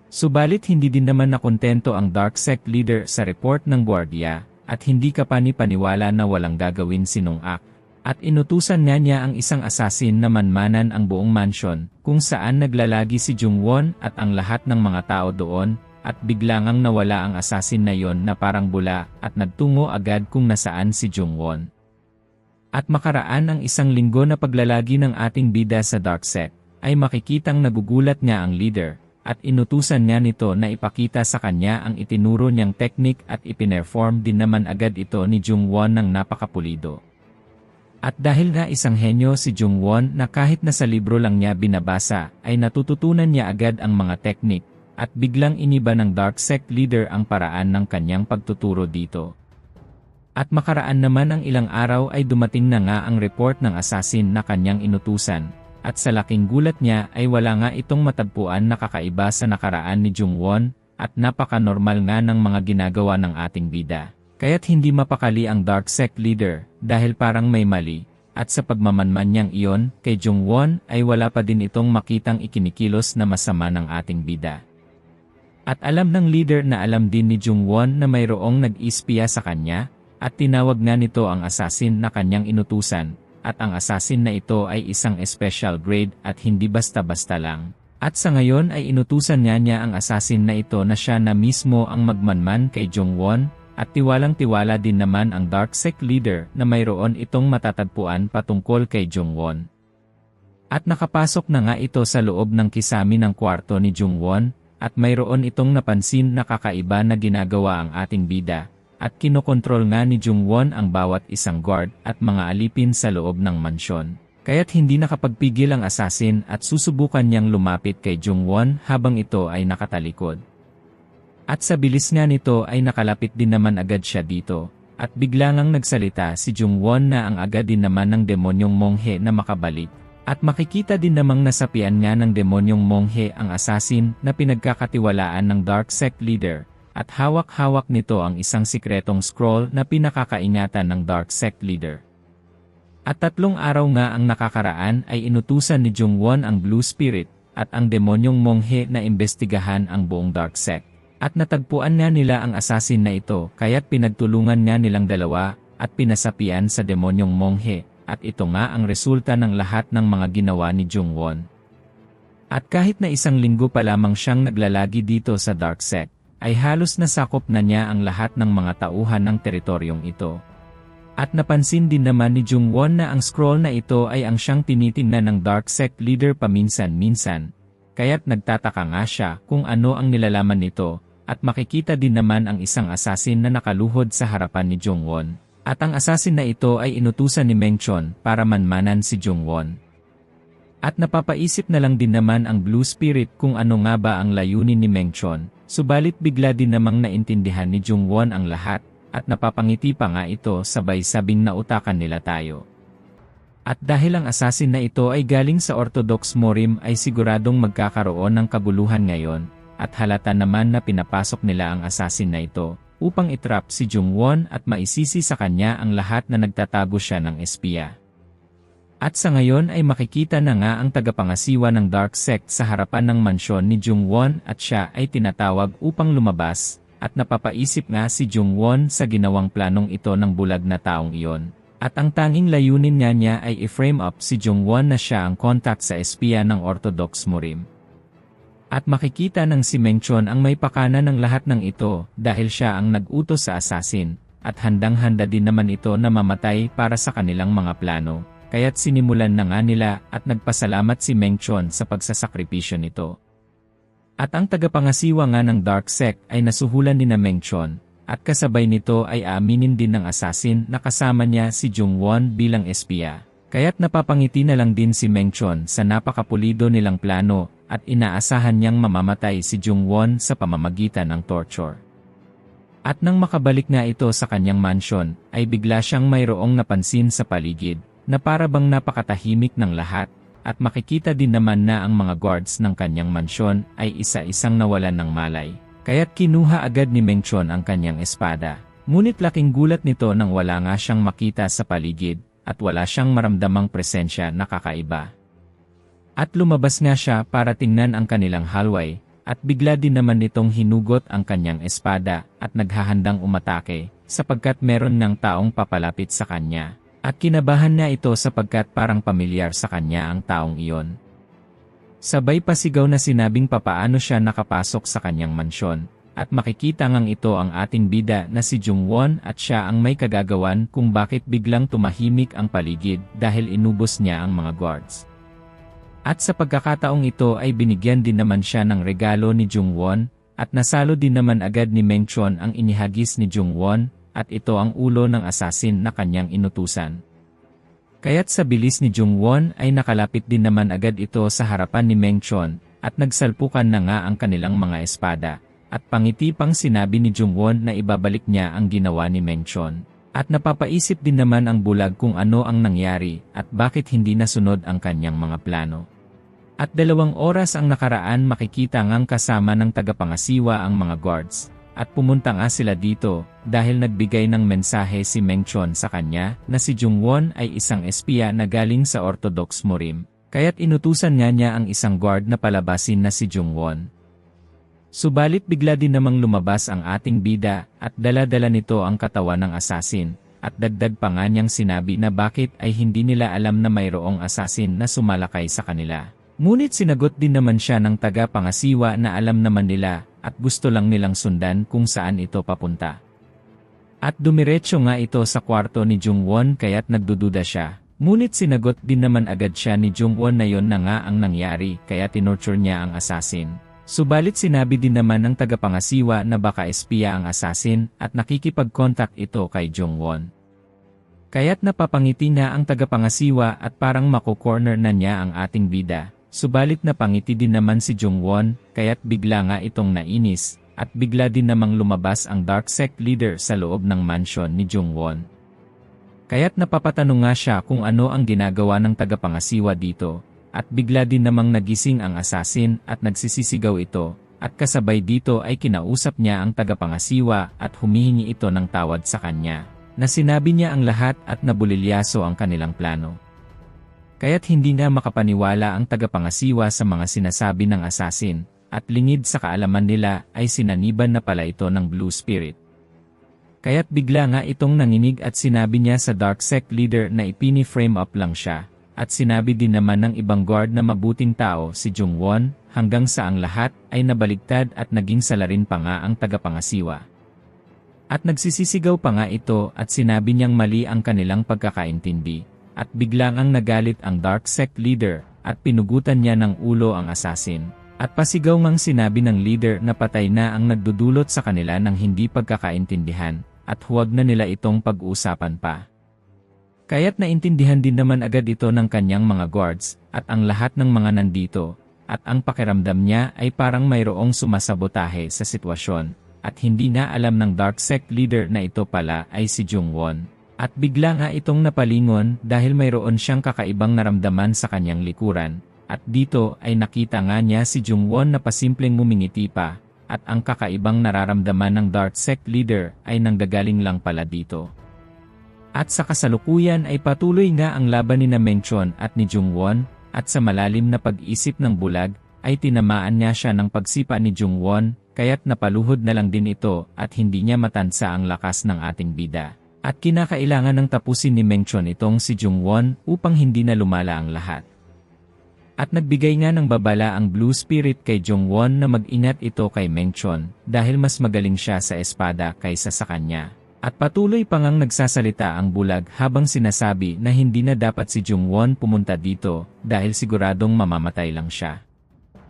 Subalit hindi din naman nakontento ang Dark Sect leader sa report ng gwardiya, at hindi ka paniwala na walang gagawin si Nong Ak. At inutusan niya ang isang assassin na manmanan ang buong mansion, kung saan naglalagi si Jungwon at ang lahat ng mga tao doon, at bigla ngang nawala ang assassin na yon na parang bula, at nagtungo agad kung nasaan si Jungwon. At makaraan ang isang linggo na paglalagi ng ating bida sa Dark Sect, ay makikitang nagugulat nga ang leader, at inutusan niya nito na ipakita sa kanya ang itinuro niyang teknik at ipinerform din naman agad ito ni Jungwon ng napakapulido. At dahil nga isang henyo si Jungwon na kahit na sa libro lang niya binabasa, ay natututunan niya agad ang mga teknik, at biglang iniba ng Dark Sect leader ang paraan ng kanyang pagtuturo dito. At makaraan naman ang ilang araw ay dumating na nga ang report ng assassin na kanyang inutusan, at sa laking gulat niya ay wala nga itong matagpuan na kakaiba sa nakaraan ni Jungwon, at napaka-normal nga ng mga ginagawa ng ating bida. Kaya't hindi mapakali ang Dark Sect leader, dahil parang may mali, at sa pagmamanman niyang iyon, kay Jungwon ay wala pa din itong makitang ikinikilos na masama ng ating bida. At alam ng leader na alam din ni Jungwon na mayroong nag-ispiya sa kanya, at tinawag nga nito ang assassin na kanyang inutusan, at ang assassin na ito ay isang special grade at hindi basta-basta lang. At sa ngayon ay inutusan niya ang assassin na ito na siya na mismo ang magmanman kay Jungwon, at tiwalang-tiwala din naman ang Dark Sect leader na mayroon itong matatagpuan patungkol kay Jungwon. At nakapasok na nga ito sa loob ng kisami ng kwarto ni Jungwon, at mayroon itong napansin na kakaiba na ginagawa ang ating bida, at kinokontrol nga ni Jungwon ang bawat isang guard at mga alipin sa loob ng mansyon. Kaya't hindi nakapagpigil ang assassin at susubukan niyang lumapit kay Jungwon habang ito ay nakatalikod. At sa bilis nga nito ay nakalapit din naman agad siya dito, at bigla ngang nagsalita si Jungwon na ang agad din naman ng demonyong monghe na makabalik. At makikita din namang nasapian nga ng demonyong monghe ang assassin na pinagkakatiwalaan ng Dark Sect leader, at hawak-hawak nito ang isang sikretong scroll na pinakakaingatan ng Dark Sect leader. At 3 araw nga ang nakakaraan ay inutusan ni Jungwon ang Blue Spirit, at ang demonyong monghe na imbestigahan ang buong Dark Sect. At natagpuan nga nila ang assassin na ito, kaya't pinagtulungan nga nilang dalawa, at pinasapian sa demonyong monghe, at ito nga ang resulta ng lahat ng mga ginawa ni Jungwon. At kahit na 1 linggo pa lamang siyang naglalagi dito sa Dark Sect, ay halos nasakop na niya ang lahat ng mga tauhan ng teritoryong ito. At napansin din naman ni Jungwon na ang scroll na ito ay ang siyang tinitingnan ng Dark Sect leader paminsan-minsan, kaya't nagtataka nga siya kung ano ang nilalaman nito. At makikita din naman ang isang assassin na nakaluhod sa harapan ni Jungwon. At ang assassin na ito ay inutusan ni Mengchon para manmanan si Jungwon. At napapaisip na lang din naman ang Blue Spirit kung ano nga ba ang layunin ni Mengchon, subalit bigla din namang naintindihan ni Jungwon ang lahat, at napapangiti pa nga ito sabay sabing nautakan nila tayo. At dahil ang assassin na ito ay galing sa Orthodox Morim ay siguradong magkakaroon ng kabuluhan ngayon, at halata naman na pinapasok nila ang assassin na ito, upang itrap si Jungwon at maisisi sa kanya ang lahat na nagtatago siya ng espiya. At sa ngayon ay makikita na nga ang tagapangasiwa ng Dark Sect sa harapan ng mansyon ni Jungwon at siya ay tinatawag upang lumabas, at napapaisip nga si Jungwon sa ginawang planong ito ng bulag na taong iyon. At ang tanging layunin niya ay i-frame up si Jungwon na siya ang contact sa espiya ng Orthodox Morim. At makikita ng si Mengchon ang may pakana ng lahat ng ito dahil siya ang nag-utos sa assassin, at handang-handa din naman ito na mamatay para sa kanilang mga plano, kaya't sinimulan na nga nila at nagpasalamat si Mengchon sa pagsasakripisyo nito. At ang tagapangasiwa nga ng Dark Sect ay nasuhulan ni na Meng Chon, at kasabay nito ay aaminin din ng assassin na kasama niya si Jung-won bilang espiya. Kaya't napapangiti na lang din si Meng Chon sa napakapulido nilang plano at inaasahan niyang mamamatay si Jung-won sa pamamagitan ng torture. At nang makabalik nga ito sa kanyang mansyon, ay bigla siyang mayroong napansin sa paligid, na para bang napakatahimik ng lahat, at makikita din naman na ang mga guards ng kanyang mansyon ay isa-isang nawalan ng malay. Kaya't kinuha agad ni Meng Chon ang kanyang espada. Ngunit laking gulat nito nang wala nga siyang makita sa paligid, at wala siyang maramdamang presensya na kakaiba. At lumabas nga siya para tingnan ang kanilang hallway, at bigla din naman nitong hinugot ang kanyang espada at naghahandang umatake, sapagkat meron ng taong papalapit sa kanya. At kinabahan na ito sapagkat parang pamilyar sa kanya ang taong iyon. Sabay pasigaw na sinabing papaano siya nakapasok sa kanyang mansyon, at makikita ngang ito ang ating bida na si Jung-won at siya ang may kagagawan kung bakit biglang tumahimik ang paligid dahil inubos niya ang mga guards. At sa pagkakataong ito ay binigyan din naman siya ng regalo ni Jung-won, at nasalo din naman agad ni Meng Chon ang inihagis ni Jung-won, at ito ang ulo ng assassin na kanyang inutusan. Kaya't sa bilis ni Jung-won ay nakalapit din naman agad ito sa harapan ni Meng Chon, at nagsalpukan na nga ang kanilang mga espada. At pangiti pang sinabi ni Jung-won na ibabalik niya ang ginawa ni Meng Chon. At napapaisip din naman ang bulag kung ano ang nangyari at bakit hindi nasunod ang kanyang mga plano. At 2 oras ang nakaraan makikita ngang kasama ng tagapangasiwa ang mga guards. At pumunta nga sila dito dahil nagbigay ng mensahe si Meng Chon sa kanya na si Jung-won ay isang espiya na galing sa Orthodox Morim. Kaya't inutusan nga niya ang isang guard na palabasin na si Jung-won. Subalit bigla din namang lumabas ang ating bida at dala-dala nito ang katawan ng assassin, at dagdag pa nga niyang sinabi na bakit ay hindi nila alam na mayroong assassin na sumalakay sa kanila. Ngunit sinagot din naman siya ng taga-pangasiwa na alam naman nila at gusto lang nilang sundan kung saan ito papunta. At dumiretso nga ito sa kwarto ni Jung-won kaya't nagdududa siya. Ngunit sinagot din naman agad siya ni Jung-won na yon na nga ang nangyari kaya tinorture niya ang assassin. Subalit sinabi din naman ng tagapangasiwa na baka espiya ang assassin at nakikipag-contact ito kay Jung-won. Kaya't napapangiti na ang tagapangasiwa at parang mako-corner na niya ang ating bida. Subalit napangiti din naman si Jung-won kaya't bigla nga itong nainis at bigla din namang lumabas ang Dark Sect leader sa loob ng mansion ni Jung-won. Kaya't napapatanong nga siya kung ano ang ginagawa ng tagapangasiwa dito. At bigla din namang nagising ang assassin at nagsisisigaw ito, at kasabay dito ay kinausap niya ang tagapangasiwa at humihingi ito ng tawad sa kanya, na sinabi niya ang lahat at nabulilyaso ang kanilang plano. Kaya't hindi na makapaniwala ang tagapangasiwa sa mga sinasabi ng assassin, at lingid sa kaalaman nila ay sinaniban na pala ito ng Blue Spirit. Kaya't bigla nga itong nanginig at sinabi niya sa Dark Sect leader na ipini-frame up lang siya. At sinabi din naman ng ibang guard na mabuting tao si Jung-won, hanggang sa ang lahat ay nabaligtad at naging salarin pa nga ang tagapangasiwa. At nagsisisigaw pa nga ito at sinabi niyang mali ang kanilang pagkakaintindi, at biglang ang nagalit ang Dark Sect leader at pinugutan niya ng ulo ang assassin. At pasigaw ngang sinabi ng leader na patay na ang nagdudulot sa kanila ng hindi pagkakaintindihan, at huwag na nila itong pag-uusapan pa. Kaya't naintindihan din naman agad ito ng kanyang mga guards, at ang lahat ng mga nandito, at ang pakiramdam niya ay parang mayroong sumasabotahe sa sitwasyon, at hindi na alam ng Dark Sect leader na ito pala ay si Jung-won. At bigla nga itong napalingon dahil mayroon siyang kakaibang naramdaman sa kanyang likuran, at dito ay nakita nga niya si Jung-won na pasimpleng ngumingiti pa, at ang kakaibang nararamdaman ng Dark Sect leader ay nanggagaling lang pala dito. At sa kasalukuyan ay patuloy nga ang laban ni na Meng Chon at ni Jung-won, at sa malalim na pag-isip ng bulag, ay tinamaan niya siya ng pagsipa ni Jung-won, kaya't napaluhod na lang din ito at hindi niya matansa ang lakas ng ating bida. At kinakailangan ng tapusin ni Meng Chon itong si Jung-won upang hindi na lumala ang lahat. At nagbigay nga ng babala ang Blue Spirit kay Jung-won na mag-ingat ito kay Meng Chon dahil mas magaling siya sa espada kaysa sa kanya. At patuloy pa ngang nagsasalita ang bulag habang sinasabi na hindi na dapat si Jung-won pumunta dito dahil siguradong mamamatay lang siya.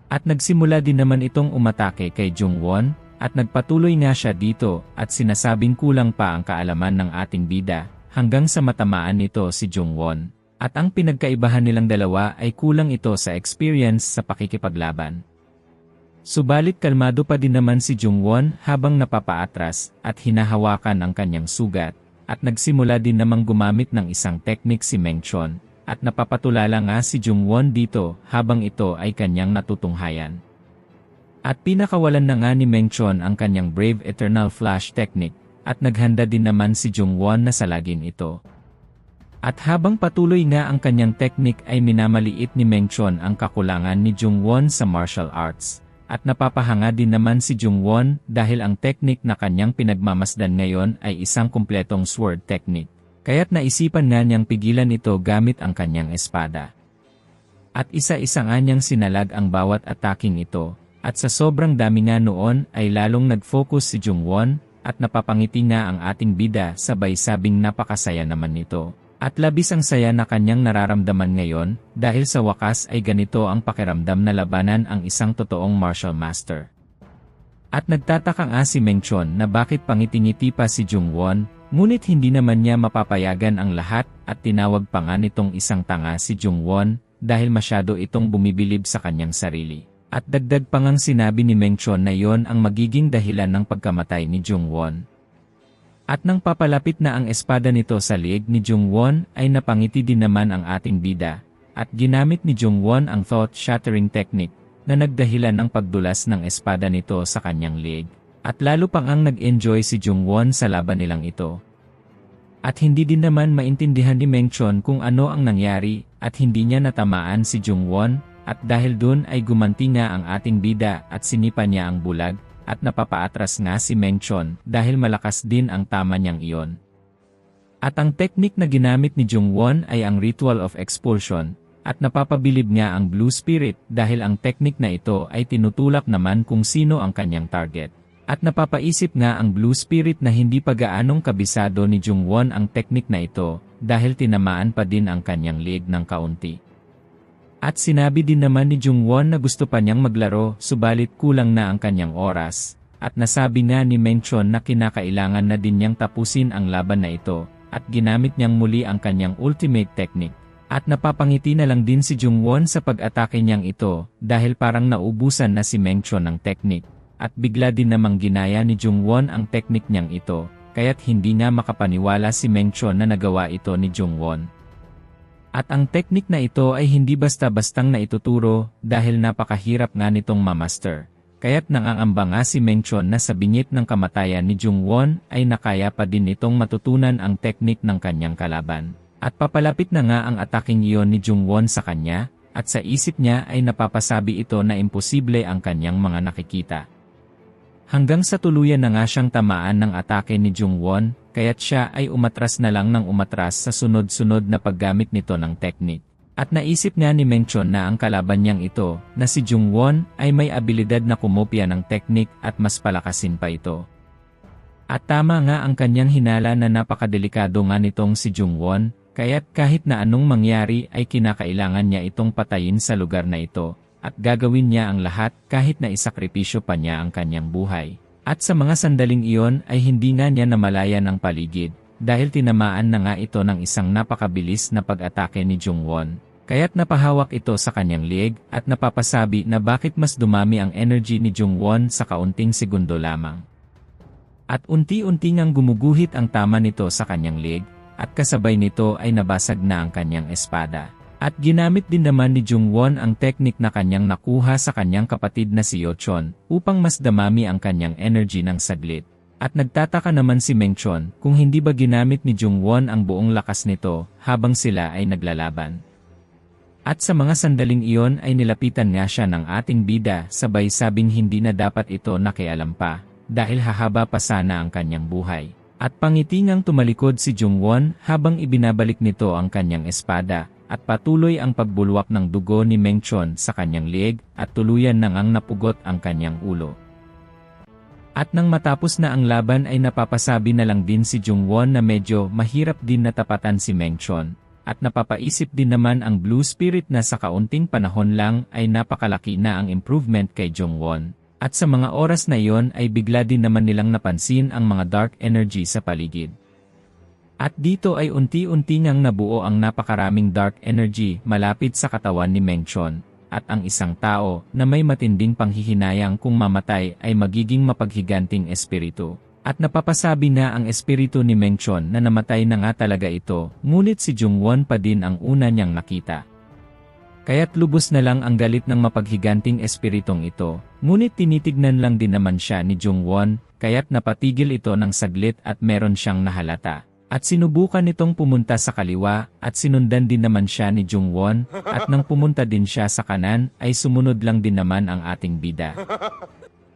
At nagsimula din naman itong umatake kay Jungwon, at nagpatuloy nga siya dito at sinasabing kulang pa ang kaalaman ng ating bida, hanggang sa matamaan nito si Jungwon. At ang pinagkaibahan nilang dalawa ay kulang ito sa experience sa pakikipaglaban. Subalit kalmado pa din naman si Jungwon habang napapaatras at hinahawakan ang kanyang sugat, at nagsimula din namang gumamit ng isang teknik si Mengchon, at napapatulala nga si Jungwon dito habang ito ay kanyang natutunghayan. At pinakawalan na nga ni Mengchon ang kanyang Brave Eternal Flash technique, at naghanda din naman si Jungwon na salagin ito. At habang patuloy nga ang kanyang technique ay minamaliit ni Mengchon ang kakulangan ni Jungwon sa martial arts, at napapahanga din naman si Jungwon dahil ang technique na kanyang pinagmamasdan ngayon ay isang kumpletong sword technique. Kaya't naisipan nga niyang pigilan ito gamit ang kanyang espada. At isa-isa nga niyang sinalag ang bawat ataking ito, at sa sobrang dami nga noon ay lalong nag-focus si Jungwon, at napapangiti nga ang ating bida sabay sabing napakasaya naman nito. At labis ang saya na kanyang nararamdaman ngayon, dahil sa wakas ay ganito ang pakiramdam na labanan ang isang totoong martial master. At nagtataka nga si Mengchon na bakit pangiti-ngiti pa si Jungwon, ngunit hindi naman niya mapapayagan ang lahat, at tinawag pa nga nitong isang tanga si Jungwon, dahil masyado itong bumibilib sa kanyang sarili. At dagdag pa ngang sinabi ni Mengchon na yon ang magiging dahilan ng pagkamatay ni Jungwon. At nang papalapit na ang espada nito sa liig ni Jungwon ay napangiti din naman ang ating bida, at ginamit ni Jungwon ang thought-shattering technique, na nagdahilan ng pagdulas ng espada nito sa kanyang liig. At lalo pang ang nag-enjoy si Jungwon sa laban nilang ito. At hindi din naman maintindihan ni Mengchon kung ano ang nangyari, at hindi niya natamaan si Jungwon, at dahil dun ay gumanti nga ang ating bida at sinipa niya ang bulag, at napapaatras nga si Mengchon dahil malakas din ang tama niyang iyon. At ang teknik na ginamit ni Jungwon ay ang Ritual of Expulsion, at napapabilib nga ang Blue Spirit dahil ang teknik na ito ay tinutulak naman kung sino ang kanyang target. At napapaisip nga ang Blue Spirit na hindi pa gaanong kabisado ni Jungwon ang teknik na ito, dahil tinamaan pa din ang kanyang liig ng kaunti. At sinabi din naman ni Jungwon na gusto pa niyang maglaro, subalit kulang na ang kanyang oras, at nasabi nga ni Mengchon na kinakailangan na din niyang tapusin ang laban na ito, at ginamit niyang muli ang kanyang ultimate technique. At napapangiti na lang din si Jungwon sa pag-atake niyang ito, dahil parang naubusan na si Mengchon ng technique. At bigla din namang ginaya ni Jungwon ang teknik niyang ito, kaya't hindi nga makapaniwala si Mengchon na nagawa ito ni Jungwon. At ang teknik na ito ay hindi basta-bastang naituturo, dahil napakahirap nga nitong mamaster. Kaya't nangangamba nga si Mengchon na sa bingit ng kamatayan ni Jungwon ay nakaya pa din itong matutunan ang teknik ng kanyang kalaban. At papalapit na nga ang ataking iyon ni Jungwon sa kanya, at sa isip niya ay napapasabi ito na imposible ang kanyang mga nakikita. Hanggang sa tuluyan na nga siyang tamaan ng atake ni Jungwon, kaya't siya ay umatras na lang ng umatras sa sunod-sunod na paggamit nito ng teknik. At naisip nga ni Mengchon na ang kalaban niyang ito, na si Jungwon, ay may abilidad na kumopya ng teknik at mas palakasin pa ito. At tama nga ang kanyang hinala na napakadelikado nga nitong si Jungwon, kaya't kahit na anong mangyari ay kinakailangan niya itong patayin sa lugar na ito. At gagawin niya ang lahat kahit na isakripisyo pa niya ang kanyang buhay. At sa mga sandaling iyon ay hindi nga niya namalayan ang paligid, dahil tinamaan na nga ito ng isang napakabilis na pag-atake ni Jungwon. Kaya't napahawak ito sa kanyang liig, at napapasabi na bakit mas dumami ang energy ni Jungwon sa kaunting segundo lamang. At unti-unti ngang gumuguhit ang tama nito sa kanyang liig, at kasabay nito ay nabasag na ang kanyang espada. At ginamit din naman ni Jungwon ang teknik na kanyang nakuha sa kanyang kapatid na si Yeochon, upang mas damami ang kanyang energy ng saglit. At nagtataka naman si Mengchon kung hindi ba ginamit ni Jungwon ang buong lakas nito habang sila ay naglalaban. At sa mga sandaling iyon ay nilapitan nga siya ng ating bida sabay sabing hindi na dapat ito nakialam pa, dahil hahaba pa sana ang kanyang buhay. At pangitingang tumalikod si Jungwon habang ibinabalik nito ang kanyang espada, at patuloy ang pagbulwak ng dugo ni Mengchon sa kanyang liig, at tuluyan nang napugot ang kanyang ulo. At nang matapos na ang laban ay napapasabi na lang din si Jungwon na medyo mahirap din natapatan si Mengchon, At napapaisip din naman ang Blue Spirit na sa kaunting panahon lang ay napakalaki na ang improvement kay Jungwon. At sa mga oras na iyon ay bigla din naman nilang napansin ang mga dark energy sa paligid. At dito ay unti-unti ngang nabuo ang napakaraming dark energy malapit sa katawan ni Mengchon, at ang isang tao na may matinding panghihinayang kung mamatay ay magiging mapaghiganting espiritu. At napapasabi na ang espiritu ni Mengchon na namatay na nga talaga ito, ngunit si Jungwon pa din ang una niyang nakita. Kaya't lubos na lang ang galit ng mapaghiganting espiritong ito, ngunit tinitignan lang din naman siya ni Jungwon, kaya't napatigil ito ng saglit at meron siyang nahalata. At sinubukan nitong pumunta sa kaliwa, at sinundan din naman siya ni Jungwon, at nang pumunta din siya sa kanan, ay sumunod lang din naman ang ating bida.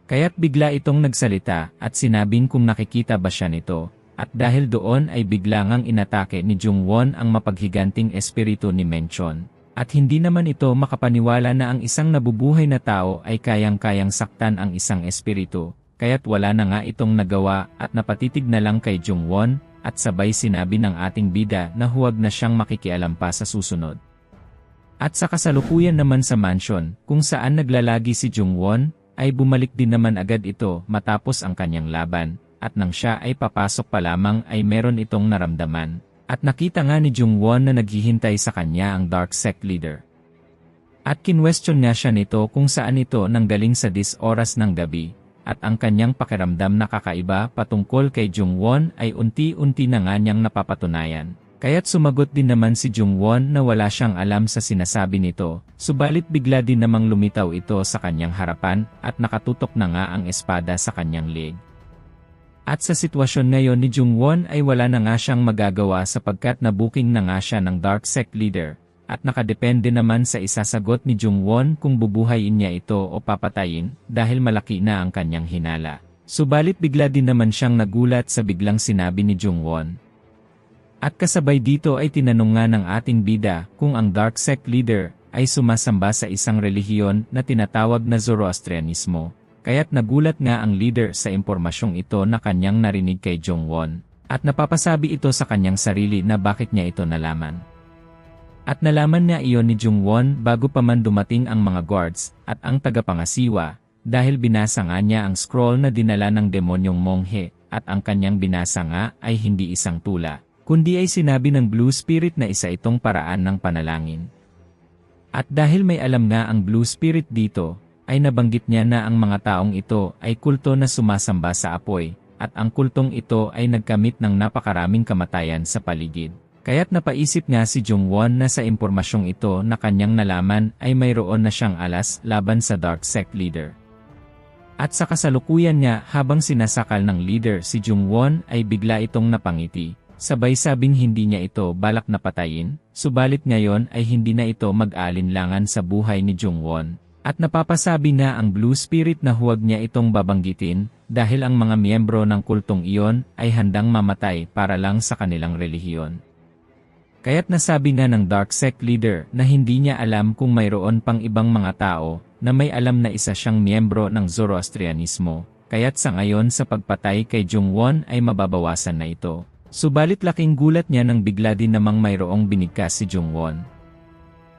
Kaya't bigla itong nagsalita, at sinabing kung nakikita ba siya nito, at dahil doon ay bigla ngang inatake ni Jungwon ang mapaghiganting espiritu ni Mengchon. At hindi naman ito makapaniwala na ang isang nabubuhay na tao ay kayang-kayang saktan ang isang espiritu, kaya't wala na nga itong nagawa at napatitig na lang kay Jungwon, at sabay sinabi ng ating bida na huwag na siyang makikialam pa sa susunod. At sa kasalukuyan naman sa mansion, kung saan naglalagi si Jungwon, ay bumalik din naman agad ito matapos ang kanyang laban, at nang siya ay papasok pa lamang ay meron itong naramdaman. At nakita nga ni Jungwon na naghihintay sa kanya ang Dark Sect Leader. At kinwestiyon niya siya nito kung saan ito nanggaling sa oras ng gabi. At ang kanyang pakiramdam na kakaiba patungkol kay Jungwon ay unti-unti na nga niyang napapatunayan. Kaya't sumagot din naman si Jungwon na wala siyang alam sa sinasabi nito, subalit bigla din namang lumitaw ito sa kanyang harapan at nakatutok na nga ang espada sa kanyang leg. At sa sitwasyon ngayon ni Jungwon ay wala na nga siyang magagawa sapagkat nabuking na nga siya ng Dark Sect Leader. At nakadepende naman sa isasagot ni Jungwon kung bubuhayin niya ito o papatayin dahil malaki na ang kanyang hinala. Subalit bigla din naman siyang nagulat sa biglang sinabi ni Jungwon. At kasabay dito ay tinanong nga ng ating bida kung ang Dark Sect Leader ay sumasamba sa isang relihiyon na tinatawag na Zoroastrianismo. Kaya't nagulat nga ang leader sa impormasyong ito na kanyang narinig kay Jungwon. At napapasabi ito sa kanyang sarili na bakit niya ito nalaman. At nalaman niya iyon ni Jungwon bago pa man dumating ang mga guards at ang tagapangasiwa, dahil binasa nga niya ang scroll na dinala ng demonyong monghe, at ang kanyang binasa nga ay hindi isang tula, kundi ay sinabi ng Blue Spirit na isa itong paraan ng panalangin. At dahil may alam nga ang Blue Spirit dito, ay nabanggit niya na ang mga taong ito ay kulto na sumasamba sa apoy, at ang kultong ito ay nagkamit ng napakaraming kamatayan sa paligid. Kaya't napaisip nga si Jungwon na sa impormasyong ito na kanyang nalaman ay mayroon na siyang alas laban sa Dark Sect Leader. At sa kasalukuyan niya habang sinasakal ng leader si Jungwon ay bigla itong napangiti, sabay sabing hindi niya ito balak na patayin, subalit ngayon ay hindi na ito mag-alinlangan sa buhay ni Jungwon. At napapasabi na ang Blue Spirit na huwag niya itong babanggitin dahil ang mga miyembro ng kultong iyon ay handang mamatay para lang sa kanilang relihiyon. Kaya't nasabi nga ng Dark Sect Leader na hindi niya alam kung mayroon pang ibang mga tao na may alam na isa siyang miyembro ng Zoroastrianismo, kaya't sa ngayon sa pagpatay kay Jungwon ay mababawasan na ito. Subalit laking gulat niya nang bigla din namang mayroong binigkas si Jungwon.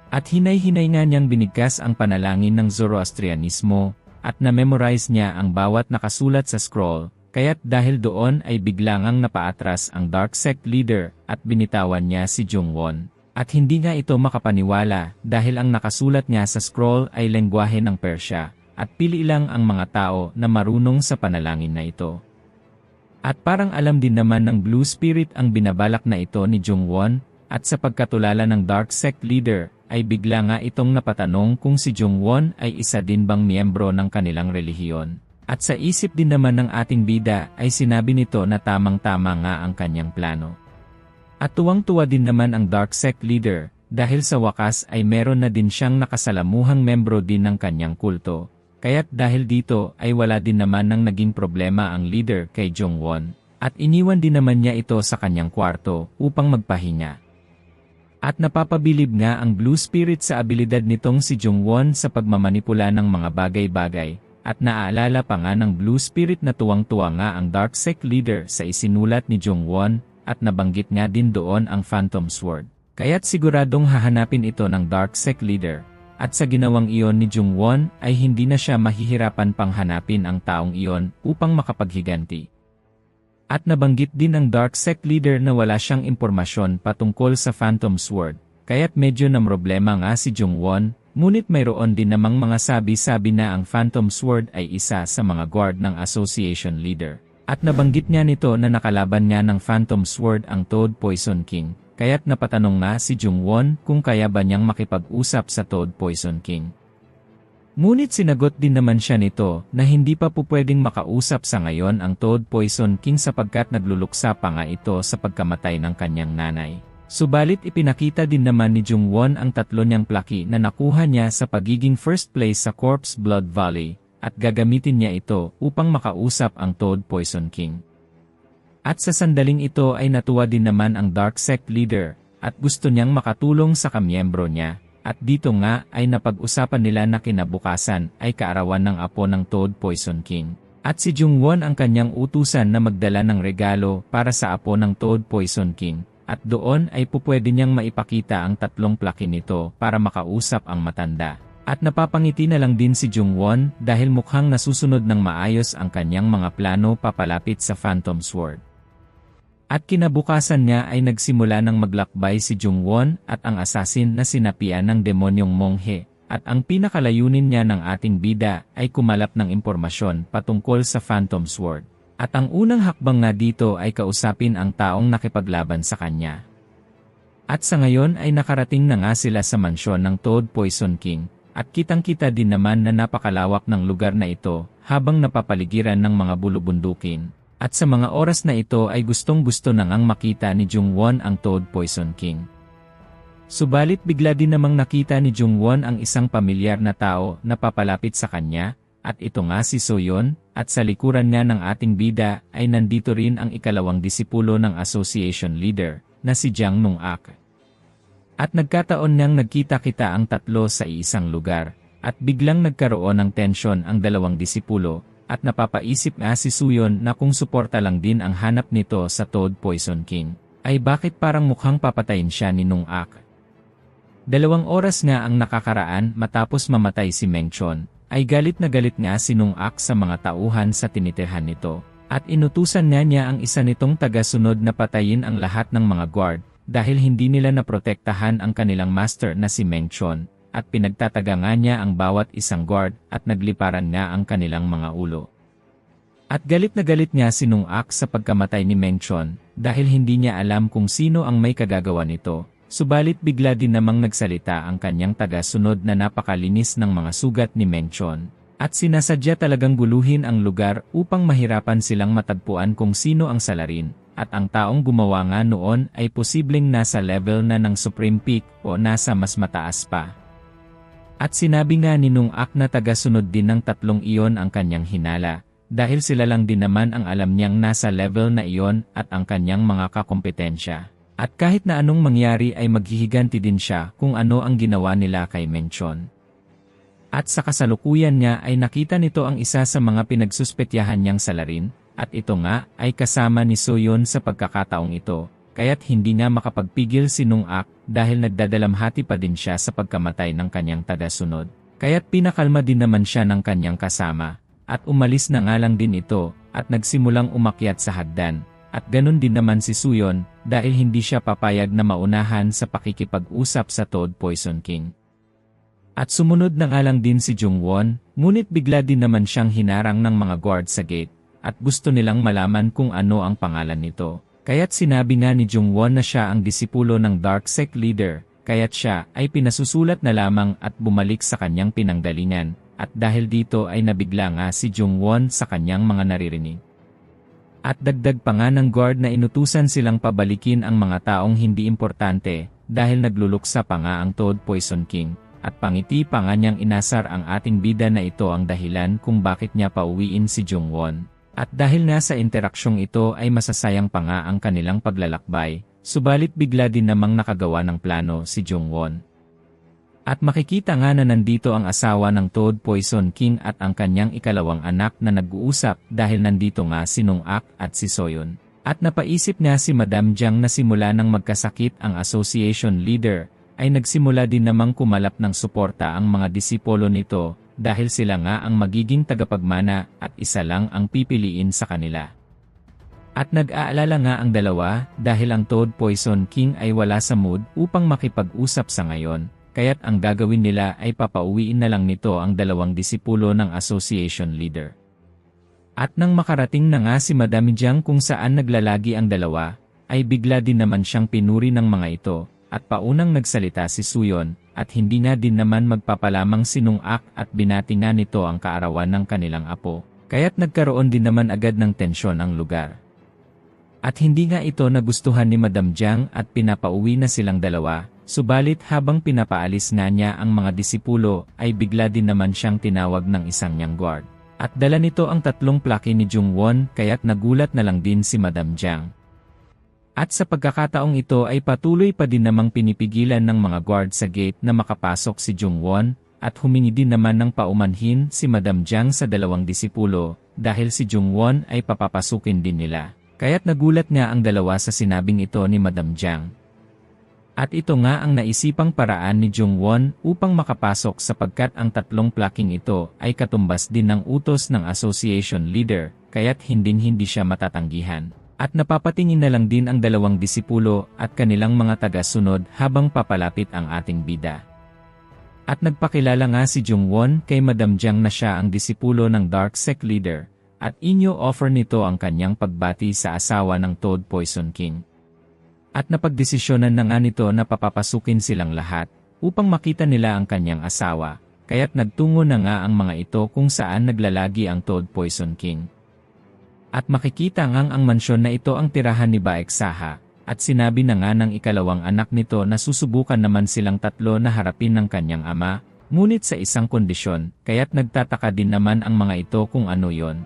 At hinay-hinay nga niyang binigkas ang panalangin ng Zoroastrianismo at na-memorize niya ang bawat nakasulat sa scroll. Kaya't dahil doon ay bigla ngang napaatras ang Dark Sect Leader at binitawan niya si Jungwon. At hindi nga ito makapaniwala dahil ang nakasulat niya sa scroll ay lengguwahe ng Persya at pili lang ang mga tao na marunong sa panalangin na ito. At parang alam din naman ng Blue Spirit ang binabalak na ito ni Jungwon at sa pagkatulala ng Dark Sect Leader ay bigla nga itong napatanong kung si Jungwon ay isa din bang miyembro ng kanilang relihiyon. At sa isip din naman ng ating bida ay sinabi nito na tamang-tama nga ang kanyang plano. At tuwang-tuwa din naman ang Dark Sect Leader dahil sa wakas ay meron na din siyang nakasalamuhang membro din ng kanyang kulto. Kaya't dahil dito ay wala din naman ng naging problema ang leader kay Jungwon. At iniwan din naman niya ito sa kanyang kwarto upang magpahinga. At napapabilib nga ang Blue Spirit sa abilidad nitong si Jungwon sa pagmamanipula ng mga bagay-bagay. At naaalala pa nga ng Blue Spirit na tuwang-tuwa nga ang Dark Sect Leader sa isinulat ni Jungwon at nabanggit nga din doon ang Phantom Sword. Kaya't siguradong hahanapin ito ng Darksec leader. At sa ginawang iyon ni Jungwon ay hindi na siya mahihirapan pang hanapin ang taong iyon upang makapaghiganti. At nabanggit din ng Darksec leader na wala siyang impormasyon patungkol sa Phantom Sword, kaya't medyo namroblema nga si Jungwon, ngunit mayroon din namang mga sabi-sabi na ang Phantom Sword ay isa sa mga guard ng Association leader. At nabanggit niya nito na nakalaban niya ng Phantom Sword ang Toad Poison King. Kaya't napatanong nga si Jungwon kung kaya ba niyang makipag-usap sa Toad Poison King. Ngunit sinagot din naman siya nito na hindi pa po pwedeng makausap sa ngayon ang Toad Poison King sapagkat nagluluksa pa nga ito sa pagkamatay ng kanyang nanay. Subalit ipinakita din naman ni Jungwon ang tatlo niyang plaki na nakuha niya sa pagiging first place sa Corpse Blood Valley at gagamitin niya ito upang makausap ang Toad Poison King. At sa sandaling ito ay natuwa din naman ang Darksec leader, at gusto niyang makatulong sa kamiyembro niya, at dito nga ay napag-usapan nila na kinabukasan ay kaarawan ng apo ng Toad Poison King. At si Jungwon ang kanyang utusan na magdala ng regalo para sa apo ng Toad Poison King, at doon ay pupwede niyang maipakita ang tatlong plaki nito para makausap ang matanda. At napapangiti na lang din si Jungwon dahil mukhang nasusunod ng maayos ang kanyang mga plano papalapit sa Phantom Sword. At kinabukasan niya ay nagsimula ng maglakbay si Jungwon at ang assassin na sinapian ng demonyong monghe, at ang pinakalayunin niya ng ating bida ay kumalap ng impormasyon patungkol sa Phantom Sword. At ang unang hakbang nga dito ay kausapin ang taong nakipaglaban sa kanya. At sa ngayon ay nakarating na nga sila sa mansyon ng Toad Poison King, at kitang-kita din naman na napakalawak ng lugar na ito habang napapaligiran ng mga bulubundukin. At sa mga oras na ito ay gustong-gusto na ngang makita ni Jungwon ang Toad Poison King. Subalit bigla din namang nakita ni Jungwon ang isang pamilyar na tao na papalapit sa kanya, at ito nga si Soyeon, at sa likuran niya ng ating bida ay nandito rin ang ikalawang disipulo ng Association leader, na si Jang Nung-ak. At nagkataon niyang nagkita-kita ang tatlo sa isang lugar, at biglang nagkaroon ng tensyon ang dalawang disipulo, at napapaisip nga si Soyeon na kung suporta lang din ang hanap nito sa Toad Poison King, ay bakit parang mukhang papatayin siya ni Nung-ak. 2 oras nga ang nakakaraan matapos mamatay si Mengchon, ay galit na galit nga si Nung-ak sa mga tauhan sa tinitirhan nito, at inutusan niya ang isa nitong taga-sunod na patayin ang lahat ng mga guard, dahil hindi nila naprotektahan ang kanilang master na si Mengchon. At pinagtataga nga niya ang bawat isang guard at nagliparan nga ang kanilang mga ulo. At galit na galit niya si Nung-ak sa pagkamatay ni Mengchon dahil hindi niya alam kung sino ang may kagagawa nito, subalit bigla din namang nagsalita ang kanyang taga-sunod na napakalinis ng mga sugat ni Mengchon. At sinasadya talagang guluhin ang lugar upang mahirapan silang matagpuan kung sino ang salarin, at ang taong gumawa nga noon ay posibleng nasa level na ng Supreme Peak o nasa mas mataas pa. At sinabi nga ni Nung-ak na taga-sunod din ng tatlong iyon ang kanyang hinala, dahil sila lang din naman ang alam niyang nasa level na iyon at ang kanyang mga kakompetensya. At kahit na anong mangyari ay maghihiganti din siya kung ano ang ginawa nila kay Mengchon. At sa kasalukuyan niya ay nakita nito ang isa sa mga pinagsuspetyahan niyang salarin, at ito nga ay kasama ni Soyeon sa pagkakataong ito. Kaya't hindi nga makapagpigil si Nung-ak dahil nagdadalamhati pa din siya sa pagkamatay ng kanyang taga-sunod. Kaya't pinakalma din naman siya ng kanyang kasama, at umalis na nga lang din ito, at nagsimulang umakyat sa hagdan. At ganun din naman si Soyeon dahil hindi siya papayag na maunahan sa pakikipag-usap sa Toad Poison King. At sumunod na nga lang din si Jungwon, ngunit bigla din naman siyang hinarang ng mga guard sa gate, at gusto nilang malaman kung ano ang pangalan nito. Kaya't sinabi nga ni Jungwon na siya ang disipulo ng Darksec leader, kaya't siya ay pinasusulat na lamang at bumalik sa kanyang pinanggalingan, at dahil dito ay nabigla nga si Jungwon sa kanyang mga naririnig. At dagdag pa nga ng guard na inutusan silang pabalikin ang mga taong hindi importante, dahil nagluluksa pa nga ang Toad Poison King, at pangiti pa nga niyang inasar ang ating bida na ito ang dahilan kung bakit niya pauwiin si Jungwon. At dahil nasa interaksyong ito ay masasayang pa nga ang kanilang paglalakbay, subalit bigla din namang nakagawa ng plano si Jungwon. At makikita nga na nandito ang asawa ng Toad Poison King at ang kanyang ikalawang anak na nag-uusap dahil nandito nga si Nung-ak at si Soyeon. At napaisip nga si Madam Jiang na simula nang magkasakit ang association leader, ay nagsimula din namang kumalap ng suporta ang mga disipulo nito, dahil sila nga ang magiging tagapagmana at isa lang ang pipiliin sa kanila. At nag-aalala nga ang dalawa dahil ang Toad Poison King ay wala sa mood upang makipag-usap sa ngayon, kaya't ang gagawin nila ay papauwiin na lang nito ang dalawang disipulo ng association leader. At nang makarating na nga si Madam Jiang kung saan naglalagi ang dalawa, ay bigla din naman siyang pinuri ng mga ito, at paunang nagsalita si Suyon, at hindi na din naman magpapalamang sinungak at binati nga nito ang kaarawan ng kanilang apo, kaya't nagkaroon din naman agad ng tensyon ang lugar. At hindi nga ito nagustuhan ni Madam Jiang at pinapauwi na silang dalawa, subalit habang pinapaalis nga niya ang mga disipulo ay bigla din naman siyang tinawag ng isang niyang guard. At dala nito ang 3 plaki ni Jungwon kaya't nagulat na lang din si Madam Jiang. At sa pagkakataong ito ay patuloy pa din namang pinipigilan ng mga guard sa gate na makapasok si Jungwon at humingi din naman ng paumanhin si Madam Jiang sa dalawang disipulo dahil si Jungwon ay papapasukin din nila. Kaya't nagulat nga ang dalawa sa sinabing ito ni Madam Jiang. At ito nga ang naisipang paraan ni Jungwon upang makapasok sapagkat ang 3 plaking ito ay katumbas din ng utos ng association leader, kaya't hindi siya matatanggihan. At napapatingin na lang din ang dalawang disipulo at kanilang mga taga-sunod habang papalapit ang ating bida. At nagpakilala nga si Jungwon kay Madam Jiang na siya ang disipulo ng Dark Sect leader. At offer nito ang kanyang pagbati sa asawa ng Toad Poison King. At napagdesisyonan na nga nito na papapasukin silang lahat, upang makita nila ang kanyang asawa, kaya't nagtungo na nga ang mga ito kung saan naglalagi ang Toad Poison King. At makikita ngang ang mansyon na ito ang tirahan ni Baek Saha, at sinabi na nga ng ikalawang anak nito na susubukan naman silang 3 na harapin ng kanyang ama, ngunit sa isang kondisyon, kaya't nagtataka din naman ang mga ito kung ano yon.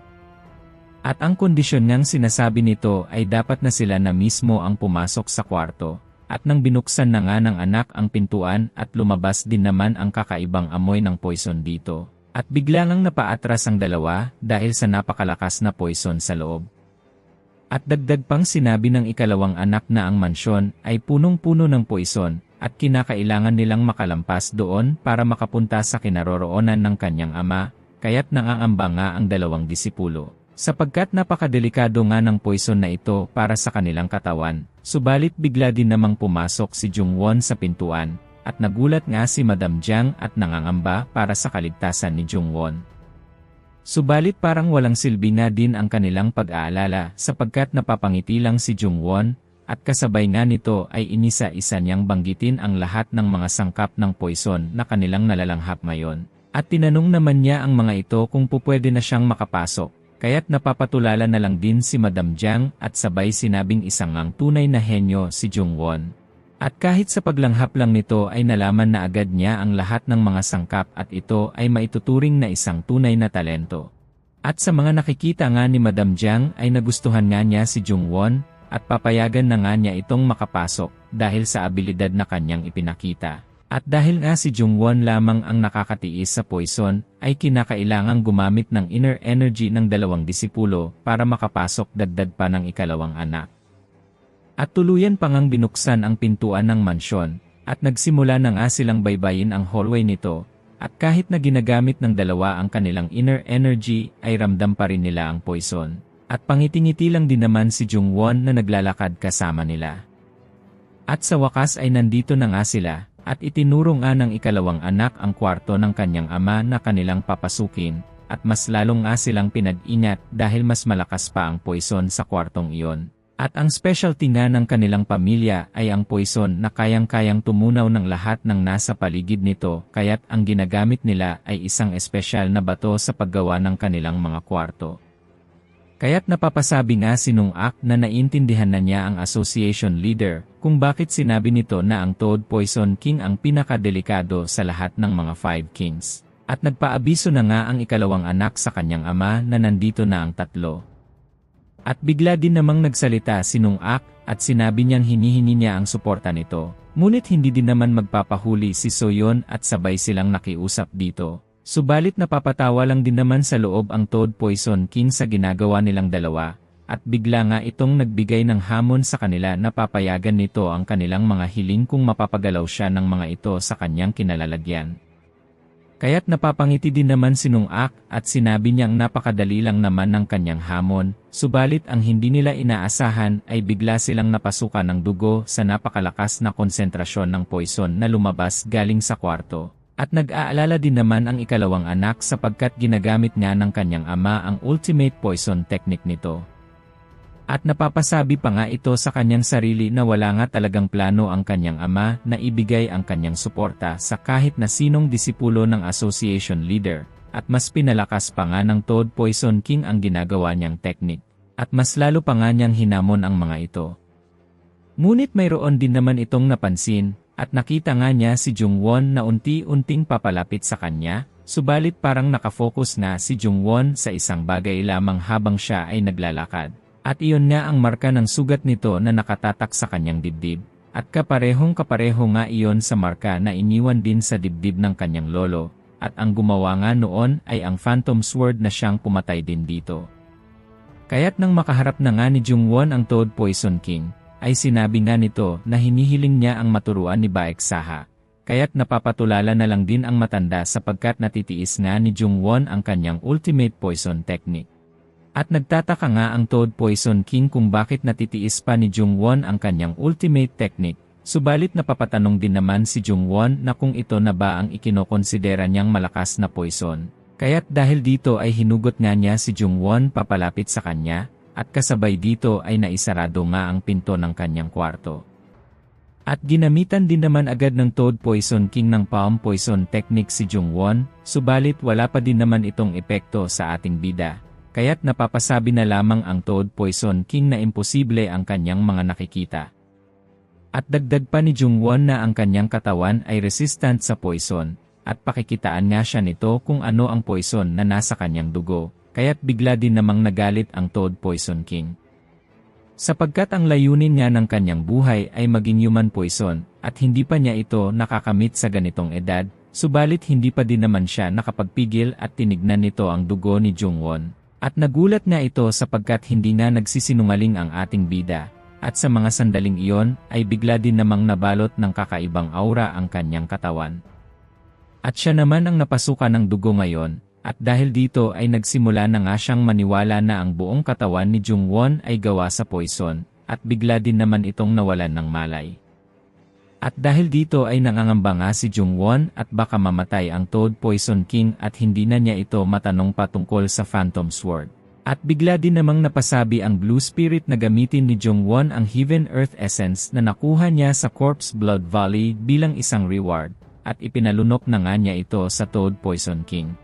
At ang kondisyon ngang sinasabi nito ay dapat na sila na mismo ang pumasok sa kwarto, at nang binuksan na nga ng anak ang pintuan at lumabas din naman ang kakaibang amoy ng poison dito, at bigla ngang napaatras ang dalawa dahil sa napakalakas na poison sa loob. At dagdag pang sinabi ng ikalawang anak na ang mansyon ay punong-puno ng poison, at kinakailangan nilang makalampas doon para makapunta sa kinaroroonan ng kanyang ama, kaya't nangangamba nga ang dalawang disipulo. Sapagkat napakadelikado nga ng poison na ito para sa kanilang katawan, subalit bigla din namang pumasok si Jungwon sa pintuan, at nagulat nga si Madam Jiang at nangangamba para sa kaligtasan ni Jungwon. Subalit parang walang silbi na din ang kanilang pag-aalala sapagkat napapangiti lang si Jungwon, at kasabay nga nito ay inisa-isa niyang banggitin ang lahat ng mga sangkap ng poison na kanilang nalalanghap ngayon. At tinanong naman niya ang mga ito kung pupwede na siyang makapasok. Kaya't napapatulala na lang din si Madam Jiang at sabay sinabing isang ang tunay na henyo si Jungwon. At kahit sa paglanghap lang nito ay nalaman na agad niya ang lahat ng mga sangkap at ito ay maituturing na isang tunay na talento. At sa mga nakikita nga ni Madam Jiang ay nagustuhan nga niya si Jungwon at papayagan na nga niya itong makapasok dahil sa abilidad na kanyang ipinakita. At dahil nga si Jungwon lamang ang nakakatiis sa poison, ay kinakailangang gumamit ng inner energy ng dalawang disipulo para makapasok dagdag pa ng ikalawang anak. At tuluyan pa ngang binuksan ang pintuan ng mansyon, at nagsimula na nga silang baybayin ang hallway nito, at kahit na ginagamit ng dalawa ang kanilang inner energy, ay ramdam pa rin nila ang poison. At pangiti-ngiti lang din naman si Jungwon na naglalakad kasama nila. At sa wakas ay nandito na nga sila. At itinuro nga ng ikalawang anak ang kwarto ng kanyang ama na kanilang papasukin, at mas lalong nga silang pinag-ingat dahil mas malakas pa ang poison sa kwartong iyon. At ang specialty nga ng kanilang pamilya ay ang poison na kayang-kayang tumunaw ng lahat ng nasa paligid nito, kaya't ang ginagamit nila ay isang espesyal na bato sa paggawa ng kanilang mga kwarto. Kaya't napapasabi nga si Nung-ak na naintindihan na niya ang association leader kung bakit sinabi nito na ang Toad Poison King ang pinakadelikado sa lahat ng mga 5 kings. At nagpaabiso na nga ang ikalawang anak sa kanyang ama na nandito na ang 3. At bigla din namang nagsalita si Nung-ak at sinabi niyang hinihingi niya ang suporta nito. Ngunit hindi din naman magpapahuli si Soyeon at sabay silang nakiusap dito. Subalit napapatawa lang din naman sa loob ang Toad Poison King sa ginagawa nilang dalawa, at bigla nga itong nagbigay ng hamon sa kanila na papayagan nito ang kanilang mga hiling kung mapapagalaw siya ng mga ito sa kanyang kinalalagyan. Kaya't napapangiti din naman si Nung-ak at sinabi niyang napakadali lang naman ng kanyang hamon, subalit ang hindi nila inaasahan ay bigla silang napasukan ng dugo sa napakalakas na konsentrasyon ng poison na lumabas galing sa kwarto. At nag-aalala din naman ang ikalawang anak sapagkat ginagamit nga ng kanyang ama ang ultimate poison technique nito. At napapasabi pa nga ito sa kanyang sarili na wala nga talagang plano ang kanyang ama na ibigay ang kanyang suporta sa kahit na sinong disipulo ng association leader, at mas pinalakas pa nga ng Toad Poison King ang ginagawa niyang technique, at mas lalo pa nga niyang hinamon ang mga ito. Ngunit mayroon din naman itong napansin, at nakita nga niya si Jungwon na unti-unting papalapit sa kanya, subalit parang nakafocus na si Jungwon sa isang bagay lamang habang siya ay naglalakad. At iyon nga ang marka ng sugat nito na nakatatak sa kanyang dibdib, at kaparehong-kapareho nga iyon sa marka na iniwan din sa dibdib ng kanyang lolo, at ang gumawa nga noon ay ang Phantom Sword na siyang pumatay din dito. Kaya't nang makaharap na nga ni Jungwon ang Toad Poison King, ay sinabi nga nito na hinihiling niya ang maturuan ni Baek Saha, kaya't napapatulala na lang din ang matanda sapagkat natitiis nga ni Jungwon ang kanyang ultimate poison technique. At nagtataka nga ang Toad Poison King kung bakit natitiis pa ni Jungwon ang kanyang ultimate technique, subalit napapatanong din naman si Jungwon na kung ito na ba ang ikinokonsidera niyang malakas na poison. Kaya't dahil dito ay hinugot nga niya si Jungwon papalapit sa kanya, at kasabay dito ay naisarado nga ang pinto ng kanyang kwarto. At ginamitan din naman agad ng Toad Poison King ng palm poison technique si Jungwon, subalit wala pa din naman itong epekto sa ating bida. Kaya't napapasabi na lamang ang Toad Poison King na imposible ang kanyang mga nakikita. At dagdag pa ni Jungwon na ang kanyang katawan ay resistant sa poison, at pakikitaan nga siya nito kung ano ang poison na nasa kanyang dugo, kaya't bigla din namang nagalit ang Toad Poison King. Sapagkat ang layunin nga ng kanyang buhay ay maging human poison, at hindi pa niya ito nakakamit sa ganitong edad, subalit hindi pa din naman siya nakapagpigil at tinignan nito ang dugo ni Jungwon. At nagulat nga ito sapagkat hindi na nagsisinungaling ang ating bida, at sa mga sandaling iyon ay bigla din namang nabalot ng kakaibang aura ang kanyang katawan. At siya naman ang napasukan ng dugo ngayon, at dahil dito ay nagsimula na nga siyang maniwala na ang buong katawan ni Jungwon ay gawa sa poison, at bigla din naman itong nawalan ng malay. At dahil dito ay nangangamba nga si Jungwon at baka mamatay ang Toad Poison King at hindi na niya ito matanong patungkol sa Phantom Sword. At bigla din namang napasabi ang Blue Spirit na gamitin ni Jungwon ang Heaven Earth Essence na nakuha niya sa Corpse Blood Valley bilang isang reward, at ipinalunok na nga niya ito sa Toad Poison King.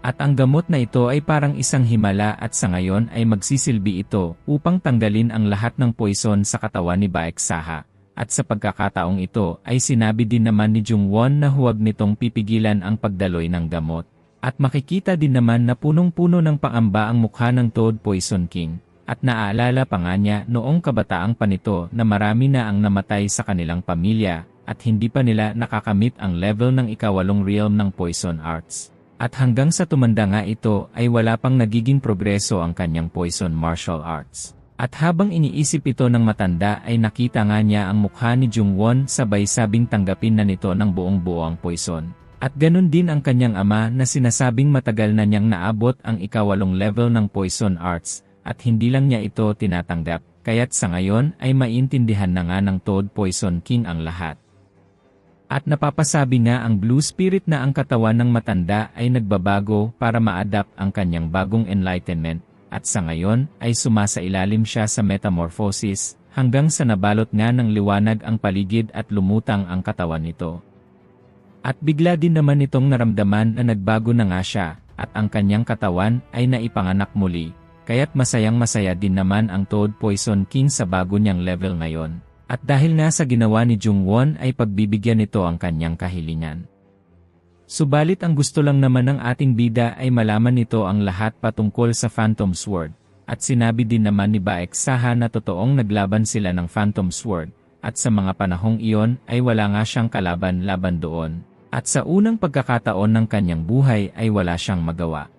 At ang gamot na ito ay parang isang himala at sa ngayon ay magsisilbi ito upang tanggalin ang lahat ng poison sa katawan ni Baek Saha. At sa pagkakataong ito ay sinabi din naman ni Jungwon na huwag nitong pipigilan ang pagdaloy ng gamot. At makikita din naman na punong-puno ng pangamba ang mukha ng Toad Poison King. At naaalala pa nga niya noong kabataang pa nito na marami na ang namatay sa kanilang pamilya at hindi pa nila nakakamit ang level ng ikawalong realm ng poison arts. At hanggang sa tumanda nga ito ay wala pang nagiging progreso ang kanyang poison martial arts. At habang iniisip ito ng matanda ay nakita nga niya ang mukha ni Jungwon sabay sabing tanggapin na nito ng buong-buo ang poison. At ganun din ang kanyang ama na sinasabing matagal na niyang naabot ang ikawalong level ng poison arts at hindi lang niya ito tinatanggap, kaya't sa ngayon ay maintindihan na nga ng Toad Poison King ang lahat. At napapasabi nga ang Blue Spirit na ang katawan ng matanda ay nagbabago para ma-adapt ang kanyang bagong enlightenment. At sa ngayon ay sumasailalim siya sa metamorphosis, hanggang sa nabalot nga ng liwanag ang paligid at lumutang ang katawan nito. At bigla din naman itong naramdaman na nagbago na nga siya, at ang kanyang katawan ay naipanganak muli, kaya't masayang-masaya din naman ang Toad Poison King sa bago niyang level ngayon. At dahil nga sa ginawa ni Jungwon ay pagbibigyan nito ang kanyang kahilingan. Subalit ang gusto lang naman ng ating bida ay malaman nito ang lahat patungkol sa Phantom Sword, at sinabi din naman ni Baek Saha na totoong naglaban sila ng Phantom Sword, at sa mga panahong iyon ay wala nga siyang kalaban-laban doon, at sa unang pagkakataon ng kanyang buhay ay wala siyang magawa.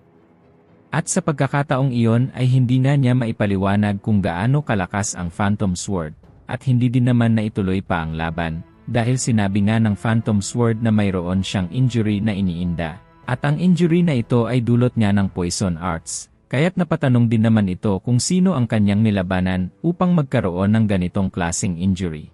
At sa pagkakataong iyon ay hindi na niya maipaliwanag kung gaano kalakas ang Phantom Sword, at hindi din naman naituloy pa ang laban, dahil sinabi nga ng Phantom Sword na mayroon siyang injury na iniinda. At ang injury na ito ay dulot niya ng poison arts, kaya't napatanong din naman ito kung sino ang kanyang nilabanan upang magkaroon ng ganitong klaseng injury.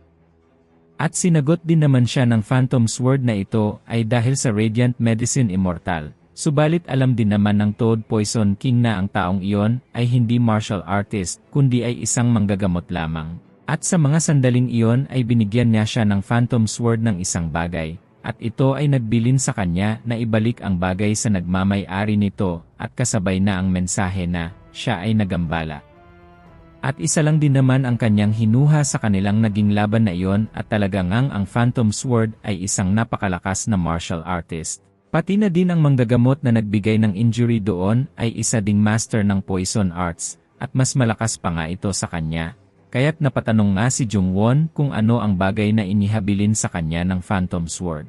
At sinagot din naman siya ng Phantom Sword na ito ay dahil sa Radiant Medicine Immortal. Subalit alam din naman ng Toad Poison King na ang taong iyon ay hindi martial artist kundi ay isang manggagamot lamang. At sa mga sandaling iyon ay binigyan niya siya ng Phantom Sword ng isang bagay, at ito ay nagbilin sa kanya na ibalik ang bagay sa nagmamay-ari nito at kasabay na ang mensahe na siya ay nagambala. At isa lang din naman ang kanyang hinuha sa kanilang naging laban na iyon at talagang ang Phantom Sword ay isang napakalakas na martial artist. Pati na din ang manggagamot na nagbigay ng injury doon ay isa ding master ng poison arts, at mas malakas pa nga ito sa kanya. Kaya't napatanong nga si Jungwon kung ano ang bagay na inihabilin sa kanya ng Phantom Sword.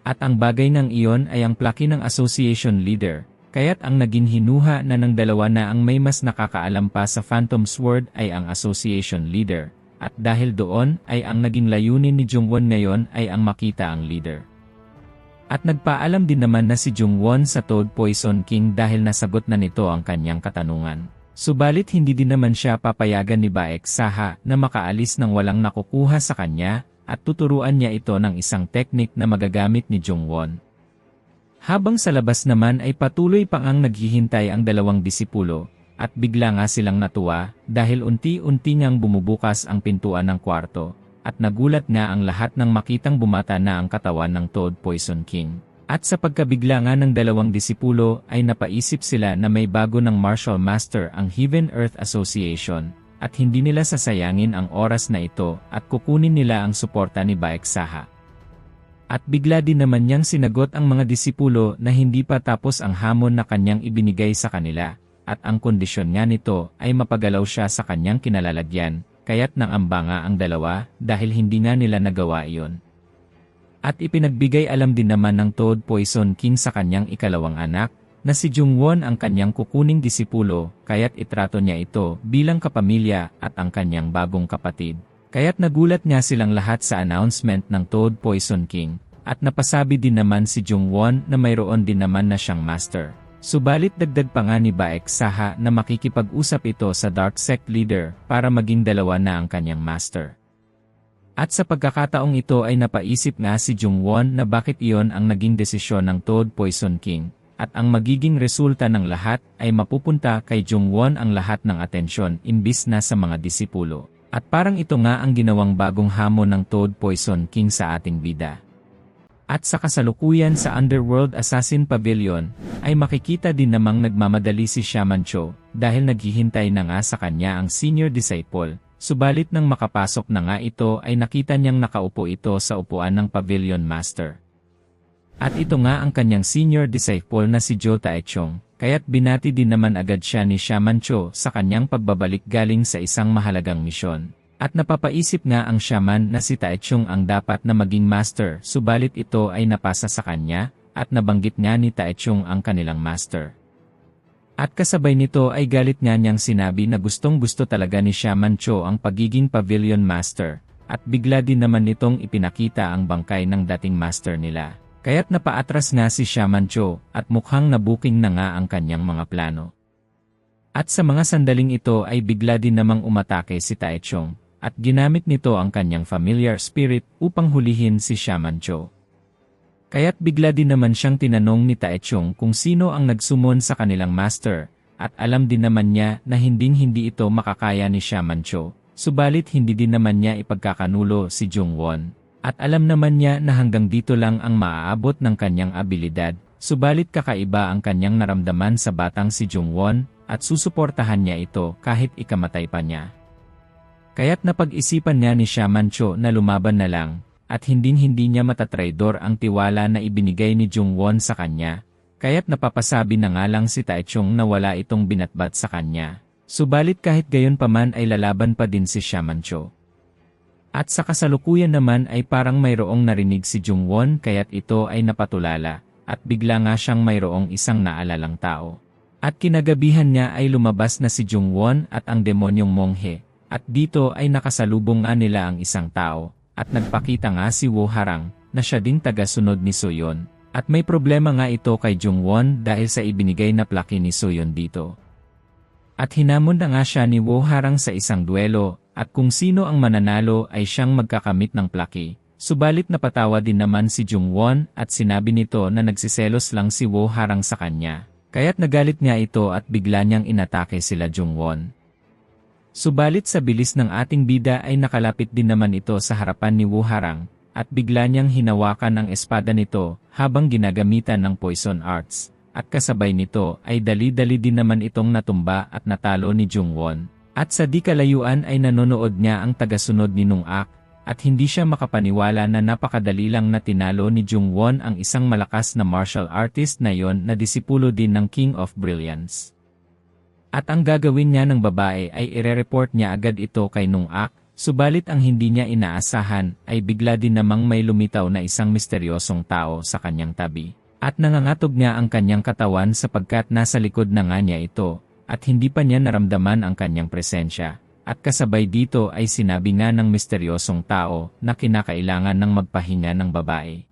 At ang bagay ng iyon ay ang plaki ng association leader, kaya't ang naging hinuha na ng dalawa na ang may mas nakakaalam pa sa Phantom Sword ay ang association leader, at dahil doon ay ang naging layunin ni Jungwon ngayon ay ang makita ang leader. At nagpaalam din naman na si Jungwon sa Toad Poison King dahil nasagot na nito ang kanyang katanungan. Subalit hindi din naman siya papayagan ni Baek Saha na makaalis nang walang nakukuha sa kanya, at tuturuan niya ito ng isang teknik na magagamit ni Jungwon. Habang sa labas naman ay patuloy pang ang naghihintay ang dalawang disipulo, at bigla nga silang natuwa dahil unti-unti ngang bumubukas ang pintuan ng kwarto. At nagulat nga ang lahat nang makitang bumata na ang katawan ng Toad Poison King. At sa pagkabigla nga ng dalawang disipulo ay napaisip sila na may bago ng martial master ang Heaven Earth Association, at hindi nila sasayangin ang oras na ito at kukunin nila ang suporta ni Baek Saha. At bigla din naman niyang sinagot ang mga disipulo na hindi pa tapos ang hamon na kanyang ibinigay sa kanila, at ang kondisyon nga nito ay mapagalaw siya sa kanyang kinalalagyan. Kaya't nangamba nga ang dalawa dahil hindi nga nila nagawa iyon. At ipinagbigay alam din naman ng Toad Poison King sa kanyang ikalawang anak, na si Jungwon ang kanyang kukuning disipulo, kaya't itrato niya ito bilang kapamilya at ang kanyang bagong kapatid. Kaya't nagulat nga silang lahat sa announcement ng Toad Poison King, at napasabi din naman si Jungwon na mayroon din naman na siyang master. Subalit dagdag pa nga ni Baek Saha na makikipag-usap ito sa Dark Sect leader para maging dalawa na ang kanyang master. At sa pagkakataong ito ay napaisip nga si Jungwon na bakit iyon ang naging desisyon ng Toad Poison King, at ang magiging resulta ng lahat ay mapupunta kay Jungwon ang lahat ng atensyon imbis na sa mga disipulo. At parang ito nga ang ginawang bagong hamon ng Toad Poison King sa ating bida. At sa kasalukuyan sa Underworld Assassin Pavilion, ay makikita din namang nagmamadali si Shaman Cho, dahil naghihintay na nga sa kanya ang senior disciple, subalit nang makapasok na nga ito ay nakita niyang nakaupo ito sa upuan ng Pavilion Master. At ito nga ang kanyang senior disciple na si Jo Taechung, kaya't binati din naman agad siya ni Shaman Cho sa kanyang pagbabalik galing sa isang mahalagang misyon. At napapaisip nga ang shaman na si Taechung ang dapat na maging master, subalit ito ay napasa sa kanya, at nabanggit nga ni Taechung ang kanilang master. At kasabay nito ay galit nga niyang sinabi na gustong-gusto talaga ni Shaman Cho ang pagiging pavilion master, at bigla din naman nitong ipinakita ang bangkay ng dating master nila. Kaya't napaatras nga si Shaman Cho, at mukhang nabuking na nga ang kanyang mga plano. At sa mga sandaling ito ay bigla din namang umatake si Taechung, at ginamit nito ang kanyang familiar spirit upang hulihin si Shaman Cho. Kaya't bigla din naman siyang tinanong ni Taechung kung sino ang nagsumon sa kanilang master, at alam din naman niya na hinding-hindi ito makakaya ni Shaman Cho, subalit hindi din naman niya ipagkakanulo si Jungwon. At alam naman niya na hanggang dito lang ang maaabot ng kanyang abilidad, subalit kakaiba ang kanyang naramdaman sa batang si Jungwon, at susuportahan niya ito kahit ikamatay pa niya. Kaya't napag-isipan niya ni Shaman Cho na lumaban na lang, at hinding-hindi niya matatraidor ang tiwala na ibinigay ni Jungwon sa kanya, kaya't napapasabi na nga lang si Taechung na wala itong binatbat sa kanya. Subalit kahit gayon pa man ay lalaban pa din si Shaman Cho. At sa kasalukuyan naman ay parang mayroong narinig si Jungwon kaya't ito ay napatulala, at bigla nga siyang mayroong isang naalalang tao. At kinagabihan niya ay lumabas na si Jungwon at ang demonyong monghe, at dito ay nakasalubong nga nila ang isang tao, at nagpakita nga si Woharang, na siya ding tagasunod ni Soyeon, at may problema nga ito kay Jungwon dahil sa ibinigay na plaki ni Soyeon dito. At hinamon na nga siya ni Woharang sa isang duelo, at kung sino ang mananalo ay siyang magkakamit ng plaki. Subalit napatawa din naman si Jungwon at sinabi nito na nagsiselos lang si Woharang sa kanya. Kaya't nagalit nga ito at bigla niyang inatake sila Jungwon. Subalit sa bilis ng ating bida ay nakalapit din naman ito sa harapan ni Woharang, at bigla niyang hinawakan ang espada nito habang ginagamitan ng poison arts, at kasabay nito ay dali-dali din naman itong natumba at natalo ni Jungwon. At sa di kalayuan ay nanonood niya ang tagasunod ni Nung-ak, at hindi siya makapaniwala na napakadali lang na tinalo ni Jungwon ang isang malakas na martial artist na yon na disipulo din ng King of Brilliance. At ang gagawin niya ng babae ay ire-report niya agad ito kay Nung-ak, subalit ang hindi niya inaasahan ay bigla din namang may lumitaw na isang misteryosong tao sa kanyang tabi. At nangangatog niya ang kanyang katawan sapagkat nasa likod na nga niya ito, at hindi pa niya naramdaman ang kanyang presensya. At kasabay dito ay sinabi nga ng misteryosong tao na kinakailangan ng magpahinga ng babae.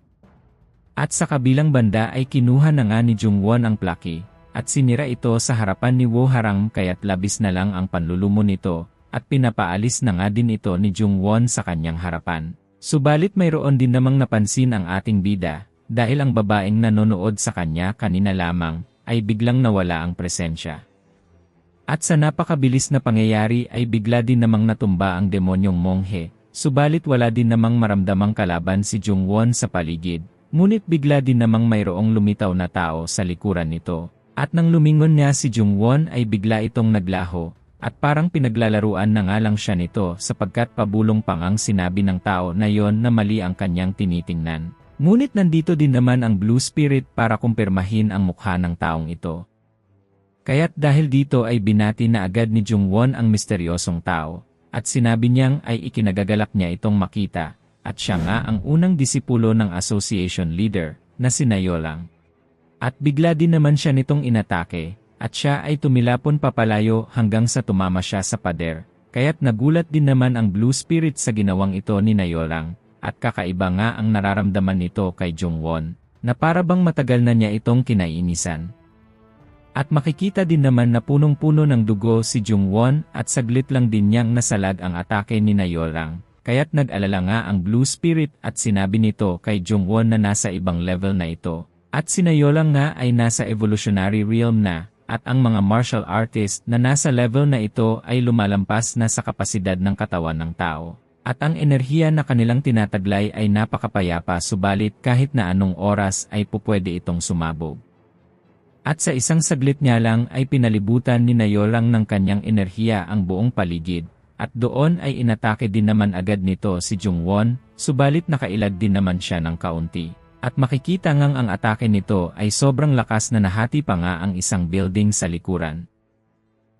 At sa kabilang banda ay kinuha na nga ni Jungwon ang plaki, at sinira ito sa harapan ni Woharang kaya't labis na lang ang panlulumo nito, at pinapaalis na nga din ito ni Jungwon sa kanyang harapan. Subalit mayroon din namang napansin ang ating bida, dahil ang babaeng nanonood sa kanya kanina lamang, ay biglang nawala ang presensya. At sa napakabilis na pangyayari ay bigla din namang natumba ang demonyong monghe, subalit wala din namang maramdamang kalaban si Jungwon sa paligid, ngunit bigla din namang mayroong lumitaw na tao sa likuran nito. At nang lumingon niya si Jungwon ay bigla itong naglaho, at parang pinaglalaruan na nga lang siya nito sapagkat pabulong pangang sinabi ng tao na yon na mali ang kanyang tinitingnan. Ngunit nandito din naman ang Blue Spirit para kumpirmahin ang mukha ng taong ito. Kaya't dahil dito ay binati na agad ni Jungwon ang misteryosong tao, at sinabi niyang ay ikinagagalak niya itong makita, at siya nga ang unang disipulo ng association leader, na si Nayolang. At bigla din naman siya nitong inatake, at siya ay tumilapon papalayo hanggang sa tumama siya sa pader, kaya't nagulat din naman ang Blue Spirit sa ginawang ito ni Nayolang, at kakaiba nga ang nararamdaman nito kay Jungwon, na para bang matagal na niya itong kinainisan. At makikita din naman na punong-puno ng dugo si Jungwon at saglit lang din niyang nasalag ang atake ni Nayolang. Kaya't nag-alala nga ang Blue Spirit at sinabi nito kay Jungwon na nasa ibang level na ito. At si Nayolang nga ay nasa evolutionary realm na, at ang mga martial artist na nasa level na ito ay lumalampas na sa kapasidad ng katawan ng tao. At ang enerhiya na kanilang tinataglay ay napakapayapa subalit kahit na anong oras ay pupwede itong sumabog. At sa isang saglit niya lang ay pinalibutan ni Nayolang ng kanyang enerhiya ang buong paligid, at doon ay inatake din naman agad nito si Jungwon, subalit nakailag din naman siya ng kaunti. At makikita ngang ang atake nito ay sobrang lakas na nahati pa nga ang isang building sa likuran.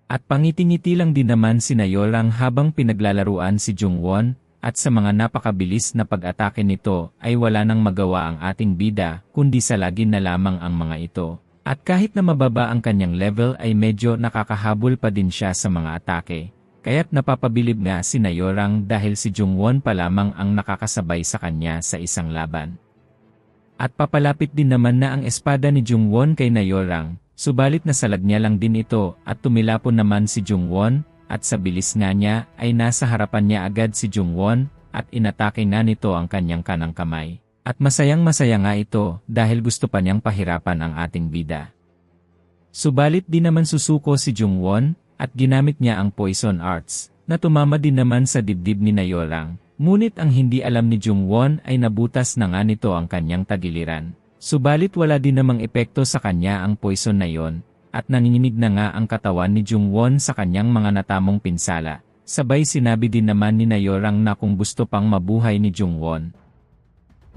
At pangiti-ngiti lang din naman si Nayolang habang pinaglalaruan si Jungwon, at sa mga napakabilis na pag-atake nito ay wala nang magawa ang ating bida kundi salagin na lamang ang mga ito. At kahit na mababa ang kanyang level ay medyo nakakahabol pa din siya sa mga atake. Kaya't napapabilib nga si Nayolang dahil si Jungwon pa lamang ang nakakasabay sa kanya sa isang laban. At papalapit din naman na ang espada ni Jungwon kay Nayolang, subalit nasalag niya lang din ito at tumilapon naman si Jungwon, at sa bilis nga niya ay nasa harapan niya agad si Jungwon, at inatake nga nito ang kanyang kanang kamay. At masayang-masaya nga ito dahil gusto pa niyang pahirapan ang ating bida. Subalit di naman susuko si Jungwon at ginamit niya ang poison arts na tumama din naman sa dibdib ni Nayolang. Ngunit ang hindi alam ni Jungwon ay nabutas na nga nito ang kanyang tagiliran. Subalit wala din namang epekto sa kanya ang poison na yon at nanginginig na nga ang katawan ni Jungwon sa kanyang mga natamong pinsala. Sabay sinabi din naman ni Nayolang na kung gusto pang mabuhay ni Jungwon.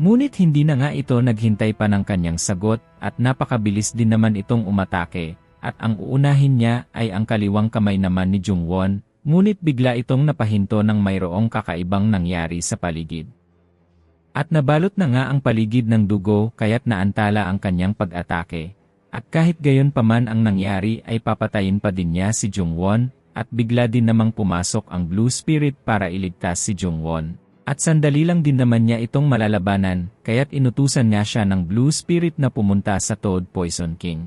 Ngunit hindi na nga ito naghintay pa ng kanyang sagot at napakabilis din naman itong umatake, at ang uunahin niya ay ang kaliwang kamay naman ni Jungwon, ngunit bigla itong napahinto ng mayroong kakaibang nangyari sa paligid. At nabalot na nga ang paligid ng dugo kaya't naantala ang kanyang pag-atake, At kahit gayon pa man ang nangyari ay papatayin pa din niya si Jungwon, at bigla din namang pumasok ang Blue Spirit para iligtas si Jungwon. At sandali lang din naman niya itong malalabanan, kaya't inutusan niya siya ng Blue Spirit na pumunta sa Toad Poison King.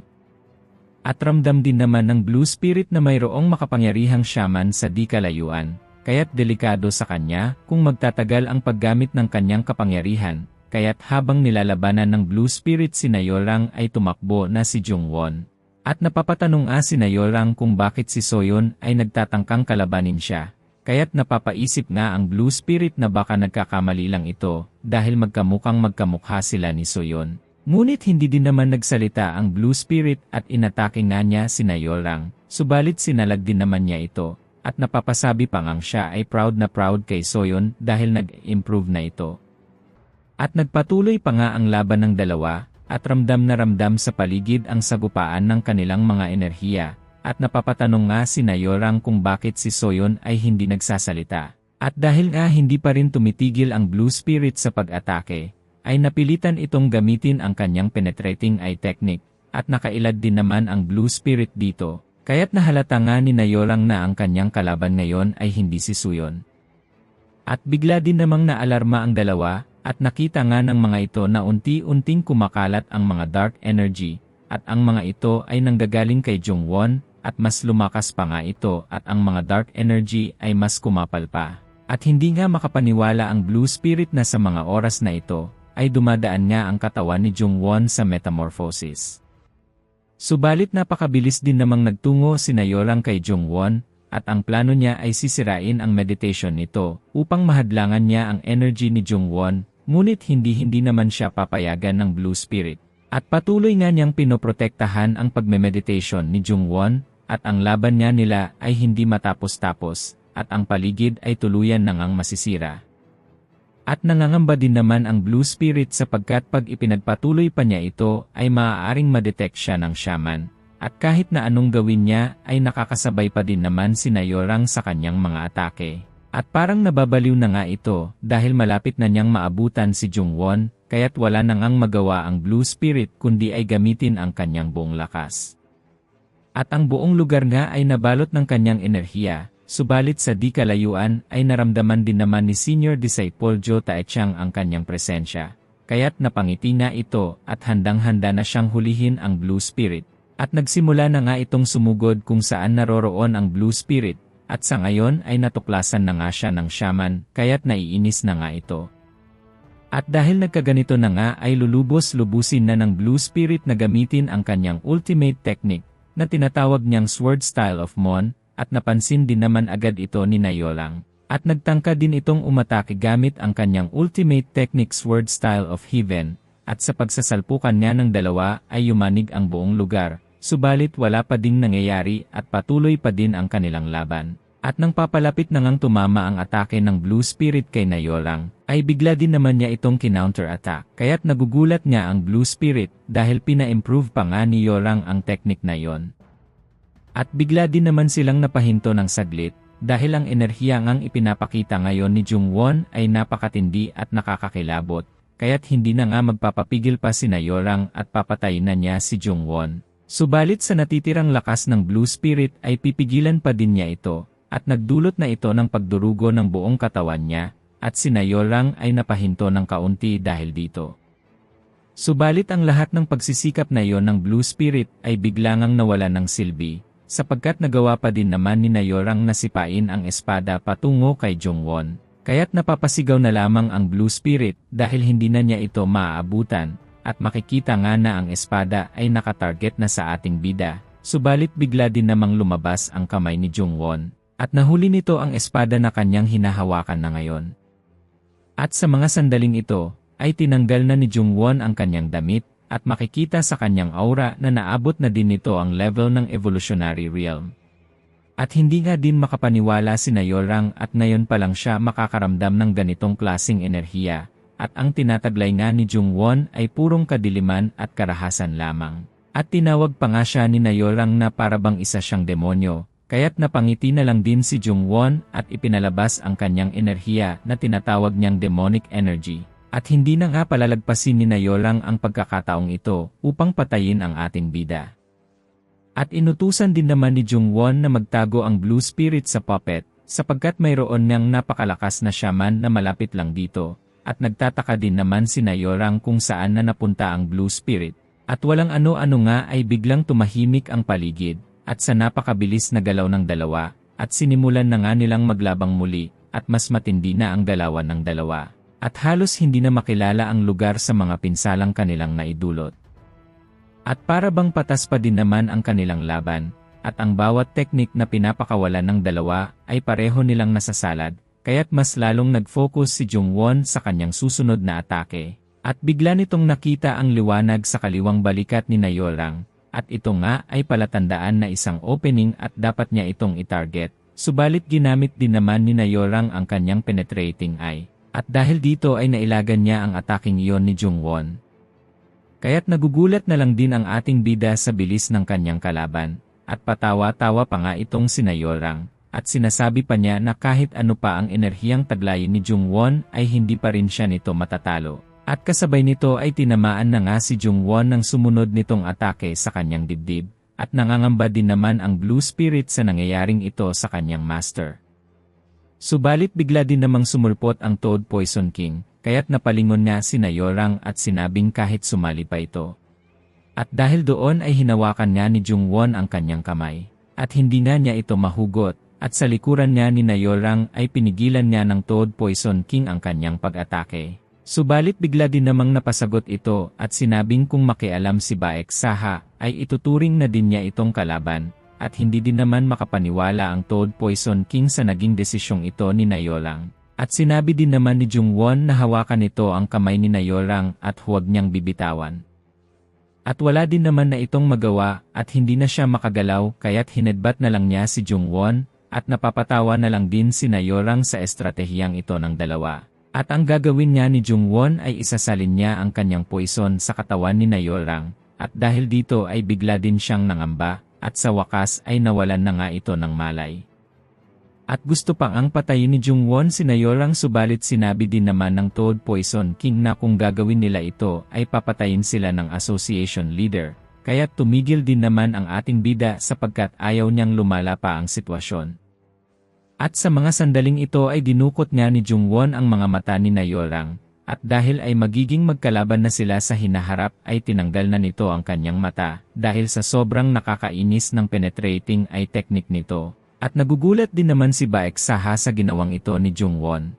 At ramdam din naman ng Blue Spirit na mayroong makapangyarihang shaman sa di kalayuan, kaya't delikado sa kanya kung magtatagal ang paggamit ng kanyang kapangyarihan, kaya't habang nilalabanan ng Blue Spirit si Nayorang ay tumakbo na si Jungwon. At napapatanong si Nayorang kung bakit si Soyeon ay nagtatangkang kalabanin siya. Kaya't napapaisip nga ang Blue Spirit na baka nagkakamali lang ito, dahil magkamukhang magkamukha sila ni Soyeon. Ngunit hindi din naman nagsalita ang Blue Spirit at inatake nga niya si Nayorang, subalit sinalag din naman niya ito, at napapasabi pa ngang siya ay proud na proud kay Soyeon dahil nag-improve na ito. At nagpatuloy pa nga ang laban ng dalawa, at ramdam na ramdam sa paligid ang sagupaan ng kanilang mga enerhiya. At napapatanong nga si Nayorang kung bakit si Soyeon ay hindi nagsasalita. At dahil nga hindi pa rin tumitigil ang Blue Spirit sa pag-atake, ay napilitan itong gamitin ang kanyang penetrating eye technique, at nakailad din naman ang Blue Spirit dito, kaya't nahalata nga ni Nayorang na ang kanyang kalaban ngayon ay hindi si Soyeon. At bigla din namang naalarma ang dalawa, at nakita nga ng mga ito na unti-unting kumakalat ang mga dark energy, at ang mga ito ay nanggagaling kay Jungwon, at mas lumakas pa nga ito at ang mga dark energy ay mas kumapal pa. At hindi nga makapaniwala ang Blue Spirit na sa mga oras na ito, ay dumadaan nga ang katawan ni Jungwon sa metamorphosis. Subalit napakabilis din namang nagtungo si Nayorang kay Jungwon, at ang plano niya ay sisirain ang meditation nito upang mahadlangan niya ang energy ni Jungwon, ngunit hindi naman siya papayagan ng Blue Spirit. At patuloy nga niyang pinoprotektahan ang pagme-meditation ni Jungwon, at ang laban niya nila ay hindi matapos-tapos, at ang paligid ay tuluyan nang masisira. At nangangamba din naman ang Blue Spirit sapagkat pag ipinagpatuloy pa niya ito ay maaaring madetect siya ng shaman, at kahit na anong gawin niya ay nakakasabay pa din naman si Nayorang sa kanyang mga atake. At parang nababaliw na nga ito dahil malapit na niyang maabutan si Jungwon, kaya't wala nang magawa ang Blue Spirit kundi ay gamitin ang kanyang buong lakas. At ang buong lugar nga ay nabalot ng kanyang enerhiya, subalit sa di kalayuan ay naramdaman din naman ni Senior Disciple Jo Taechang ang kanyang presensya. Kaya't napangiti na ito at handang-handa na siyang hulihin ang Blue Spirit. At nagsimula na nga itong sumugod kung saan naroroon ang Blue Spirit, at sa ngayon ay natuklasan na nga siya ng shaman, kaya't naiinis na nga ito. At dahil nagkaganito na nga ay lulubos-lubusin na ng Blue Spirit na gamitin ang kanyang ultimate technique, na tinatawag niyang Sword Style of Mon, at napansin din naman agad ito ni Nayorang. At nagtangka din itong umatake gamit ang kanyang ultimate technique Sword Style of Heaven, at sa pagsasalpukan niya ng dalawa ay yumanig ang buong lugar, subalit wala pa ding nangyayari at patuloy pa din ang kanilang laban. At nang papalapit na ngang tumama ang atake ng Blue Spirit kay Nayorang, ay bigla din naman niya itong kinounter-attack. Kaya't nagugulat nga ang Blue Spirit dahil pina-improve pa nga ni Yorang ang teknik na yon. At bigla din naman silang napahinto ng saglit, dahil ang enerhiya ngang ipinapakita ngayon ni Jungwon ay napakatindi at nakakakilabot, kaya't hindi na nga magpapapigil pa si Nayorang at papatayin na niya si Jungwon. Subalit sa natitirang lakas ng Blue Spirit ay pipigilan pa din niya ito, at nagdulot na ito ng pagdurugo ng buong katawan niya, at si Nayorang ay napahinto ng kaunti dahil dito. Subalit ang lahat ng pagsisikap na iyon ng Blue Spirit ay biglangang nawala ng silbi, sapagkat nagawa pa din naman ni Nayorang na sipain ang espada patungo kay Jungwon. Kaya't napapasigaw na lamang ang Blue Spirit dahil hindi na niya ito maaabutan, at makikita nga na ang espada ay nakatarget na sa ating bida, subalit bigla din namang lumabas ang kamay ni Jungwon. At nahuli nito ang espada na kanyang hinahawakan na ngayon. At sa mga sandaling ito, ay tinanggal na ni Jungwon ang kanyang damit, at makikita sa kanyang aura na naabot na din nito ang level ng evolutionary realm. At hindi nga din makapaniwala si Nayorang at ngayon pa lang siya makakaramdam ng ganitong klasing enerhiya, at ang tinataglay nga ni Jungwon ay purong kadiliman at karahasan lamang. At tinawag pa nga siya ni Nayorang na parabang isa siyang demonyo. Kaya't napangiti na lang din si Jungwon at ipinalabas ang kanyang enerhiya na tinatawag niyang demonic energy. At hindi na nga palalagpasin ni Nayolang ang pagkakataong ito upang patayin ang ating bida. At inutusan din naman ni Jungwon na magtago ang Blue Spirit sa puppet, sapagkat mayroon niyang napakalakas na shaman na malapit lang dito, at nagtataka din naman si Nayorang kung saan na napunta ang Blue Spirit. At walang ano-ano nga ay biglang tumahimik ang paligid, at sa napakabilis na galaw ng dalawa, at sinimulan na nga nilang maglabang muli, at mas matindi na ang galawan ng dalawa. At halos hindi na makilala ang lugar sa mga pinsalang kanilang naidulot. At para bang patas pa din naman ang kanilang laban, at ang bawat teknik na pinapakawalan ng dalawa ay pareho nilang nasasalad, kaya't mas lalong nag-focus si Jungwon sa kanyang susunod na atake. At bigla nitong nakita ang liwanag sa kaliwang balikat ni Nayorang, at ito nga ay palatandaan na isang opening at dapat niya itong itarget, subalit ginamit din naman ni Nayorang ang kanyang penetrating eye. At dahil dito ay nailagan niya ang ataking iyon ni Jungwon. Kaya't nagugulat na lang din ang ating bida sa bilis ng kanyang kalaban, at patawa-tawa pa nga itong si Nayorang, at sinasabi pa niya na kahit ano pa ang enerhiyang taglayin ni Jungwon ay hindi pa rin siya nito matatalo. At kasabay nito ay tinamaan na nga si Jungwon ng sumunod nitong atake sa kanyang dibdib, at nangangamba din naman ang Blue Spirit sa nangyayaring ito sa kanyang master. Subalit bigla din namang sumulpot ang Toad Poison King, kaya't napalingon niya si Nayorang at sinabing kahit sumali pa ito. At dahil doon ay hinawakan niya ni Jungwon ang kanyang kamay, at hindi na niya ito mahugot, at sa likuran niya ni Nayorang ay pinigilan niya ng Toad Poison King ang kanyang pag-atake. Subalit bigla din namang napasagot ito at sinabing kung makialam si Baek Saha ay ituturing na din niya itong kalaban. At hindi din naman makapaniwala ang Toad Poison King sa naging desisyong ito ni Nayorang. At sinabi din naman ni Jungwon na hawakan nito ang kamay ni Nayorang at huwag niyang bibitawan. At wala din naman na itong magawa at hindi na siya makagalaw kaya't hinedbat na lang niya si Jungwon at napapatawa na lang din si Nayorang sa estratehiyang ito ng dalawa. At ang gagawin niya ni Jungwon ay isasalin niya ang kanyang poison sa katawan ni Nayorang at dahil dito ay bigla din siyang nangamba. At sa wakas ay nawalan na nga ito ng malay. At gusto pang ang patayin ni Jungwon si Nayorang subalit sinabi din naman ng Toad Poison King na kung gagawin nila ito ay papatayin sila ng association leader. Kaya't tumigil din naman ang ating bida sapagkat ayaw niyang lumala pa ang sitwasyon. At sa mga sandaling ito ay dinukot niya ni Jungwon ang mga mata ni Nayorang. At dahil ay magiging magkalaban na sila sa hinaharap ay tinanggal na nito ang kanyang mata dahil sa sobrang nakakainis ng penetrating eye technique nito. At nagugulat din naman si Baek Saha sa ginawang ito ni Jungwon.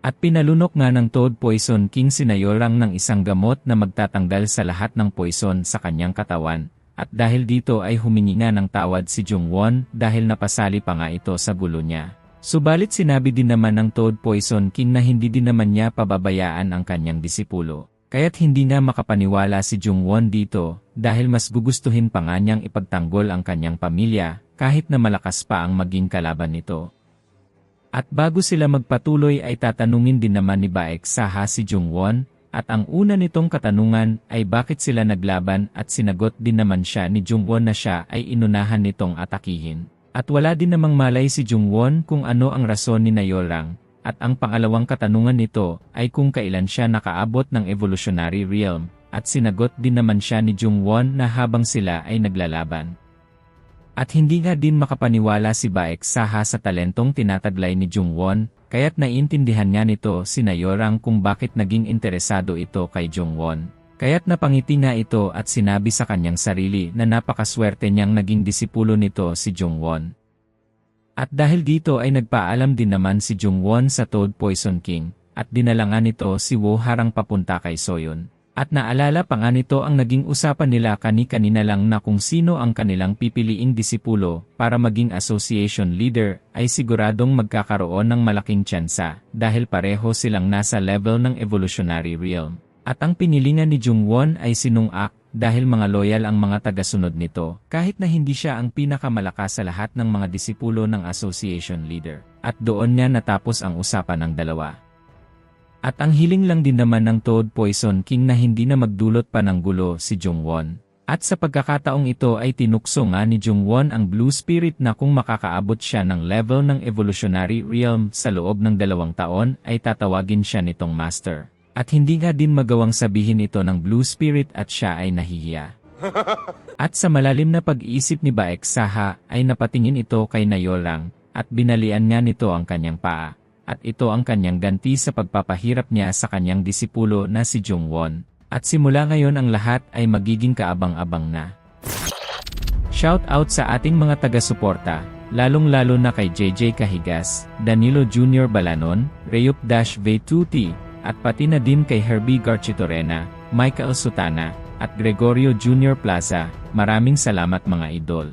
At pinalunok nga ng Toad Poison King si Nayorang ng isang gamot na magtatanggal sa lahat ng poison sa kanyang katawan. At dahil dito ay humingi nga ng tawad si Jungwon dahil napasali pa nga ito sa gulo niya. Subalit sinabi din naman ng Toad Poison King na hindi din naman niya pababayaan ang kanyang disipulo. Kaya't hindi nga makapaniwala si Jungwon dito dahil mas gugustuhin pa nga niyang ipagtanggol ang kanyang pamilya kahit na malakas pa ang maging kalaban nito. At bago sila magpatuloy ay tatanungin din naman ni Baek Saha si Jungwon at ang una nitong katanungan ay bakit sila naglaban at sinagot din naman siya ni Jungwon na siya ay inunahan nitong atakihin. At wala din namang malay si Jungwon kung ano ang rason ni Nayorang, at ang pangalawang katanungan nito ay kung kailan siya nakaabot ng evolutionary realm, at sinagot din naman siya ni Jungwon na habang sila ay naglalaban. At hindi nga din makapaniwala si Baek Saha sa talentong tinataglay ni Jungwon, kaya't naiintindihan niya nito si Nayorang kung bakit naging interesado ito kay Jungwon. Kaya't napangiti nga ito at sinabi sa kanyang sarili na napakaswerte niyang naging disipulo nito si Jungwon. At dahil dito ay nagpaalam din naman si Jungwon sa Toad Poison King, at dinala nga nito si Wo Harang papunta kay Soyeon. At naalala pa nga nito ang naging usapan nila kani-kanina lang na kung sino ang kanilang pipiliing disipulo para maging association leader ay siguradong magkakaroon ng malaking tsansa dahil pareho silang nasa level ng evolutionary realm. At ang pinilingan ni Jungwon ay sinungak dahil mga loyal ang mga tagasunod nito kahit na hindi siya ang pinakamalakas sa lahat ng mga disipulo ng association leader. At doon niya natapos ang usapan ng dalawa. At ang hiling lang din naman ng Toad Poison King na hindi na magdulot pa ng gulo si Jungwon. At sa pagkakataong ito ay tinukso nga ni Jungwon ang Blue Spirit na kung makakaabot siya ng level ng evolutionary realm sa loob ng 2 taon ay tatawagin siya nitong Master. At hindi nga din magawang sabihin ito ng Blue Spirit at siya ay nahihiya. At sa malalim na pag-iisip ni Baek Saha ay napatingin ito kay Nayolang at binalian nga nito ang kanyang paa. At ito ang kanyang ganti sa pagpapahirap niya sa kanyang disipulo na si Jungwon. At simula ngayon ang lahat ay magiging kaabang-abang na. Shout out sa ating mga taga-suporta, lalong-lalo na kay JJ Kahigas, Danilo Jr. Balanon, Reyup-V2T, at pati na din kay Herbie Garchitorena, Michael Sutana, at Gregorio Jr. Plaza. Maraming salamat mga idol.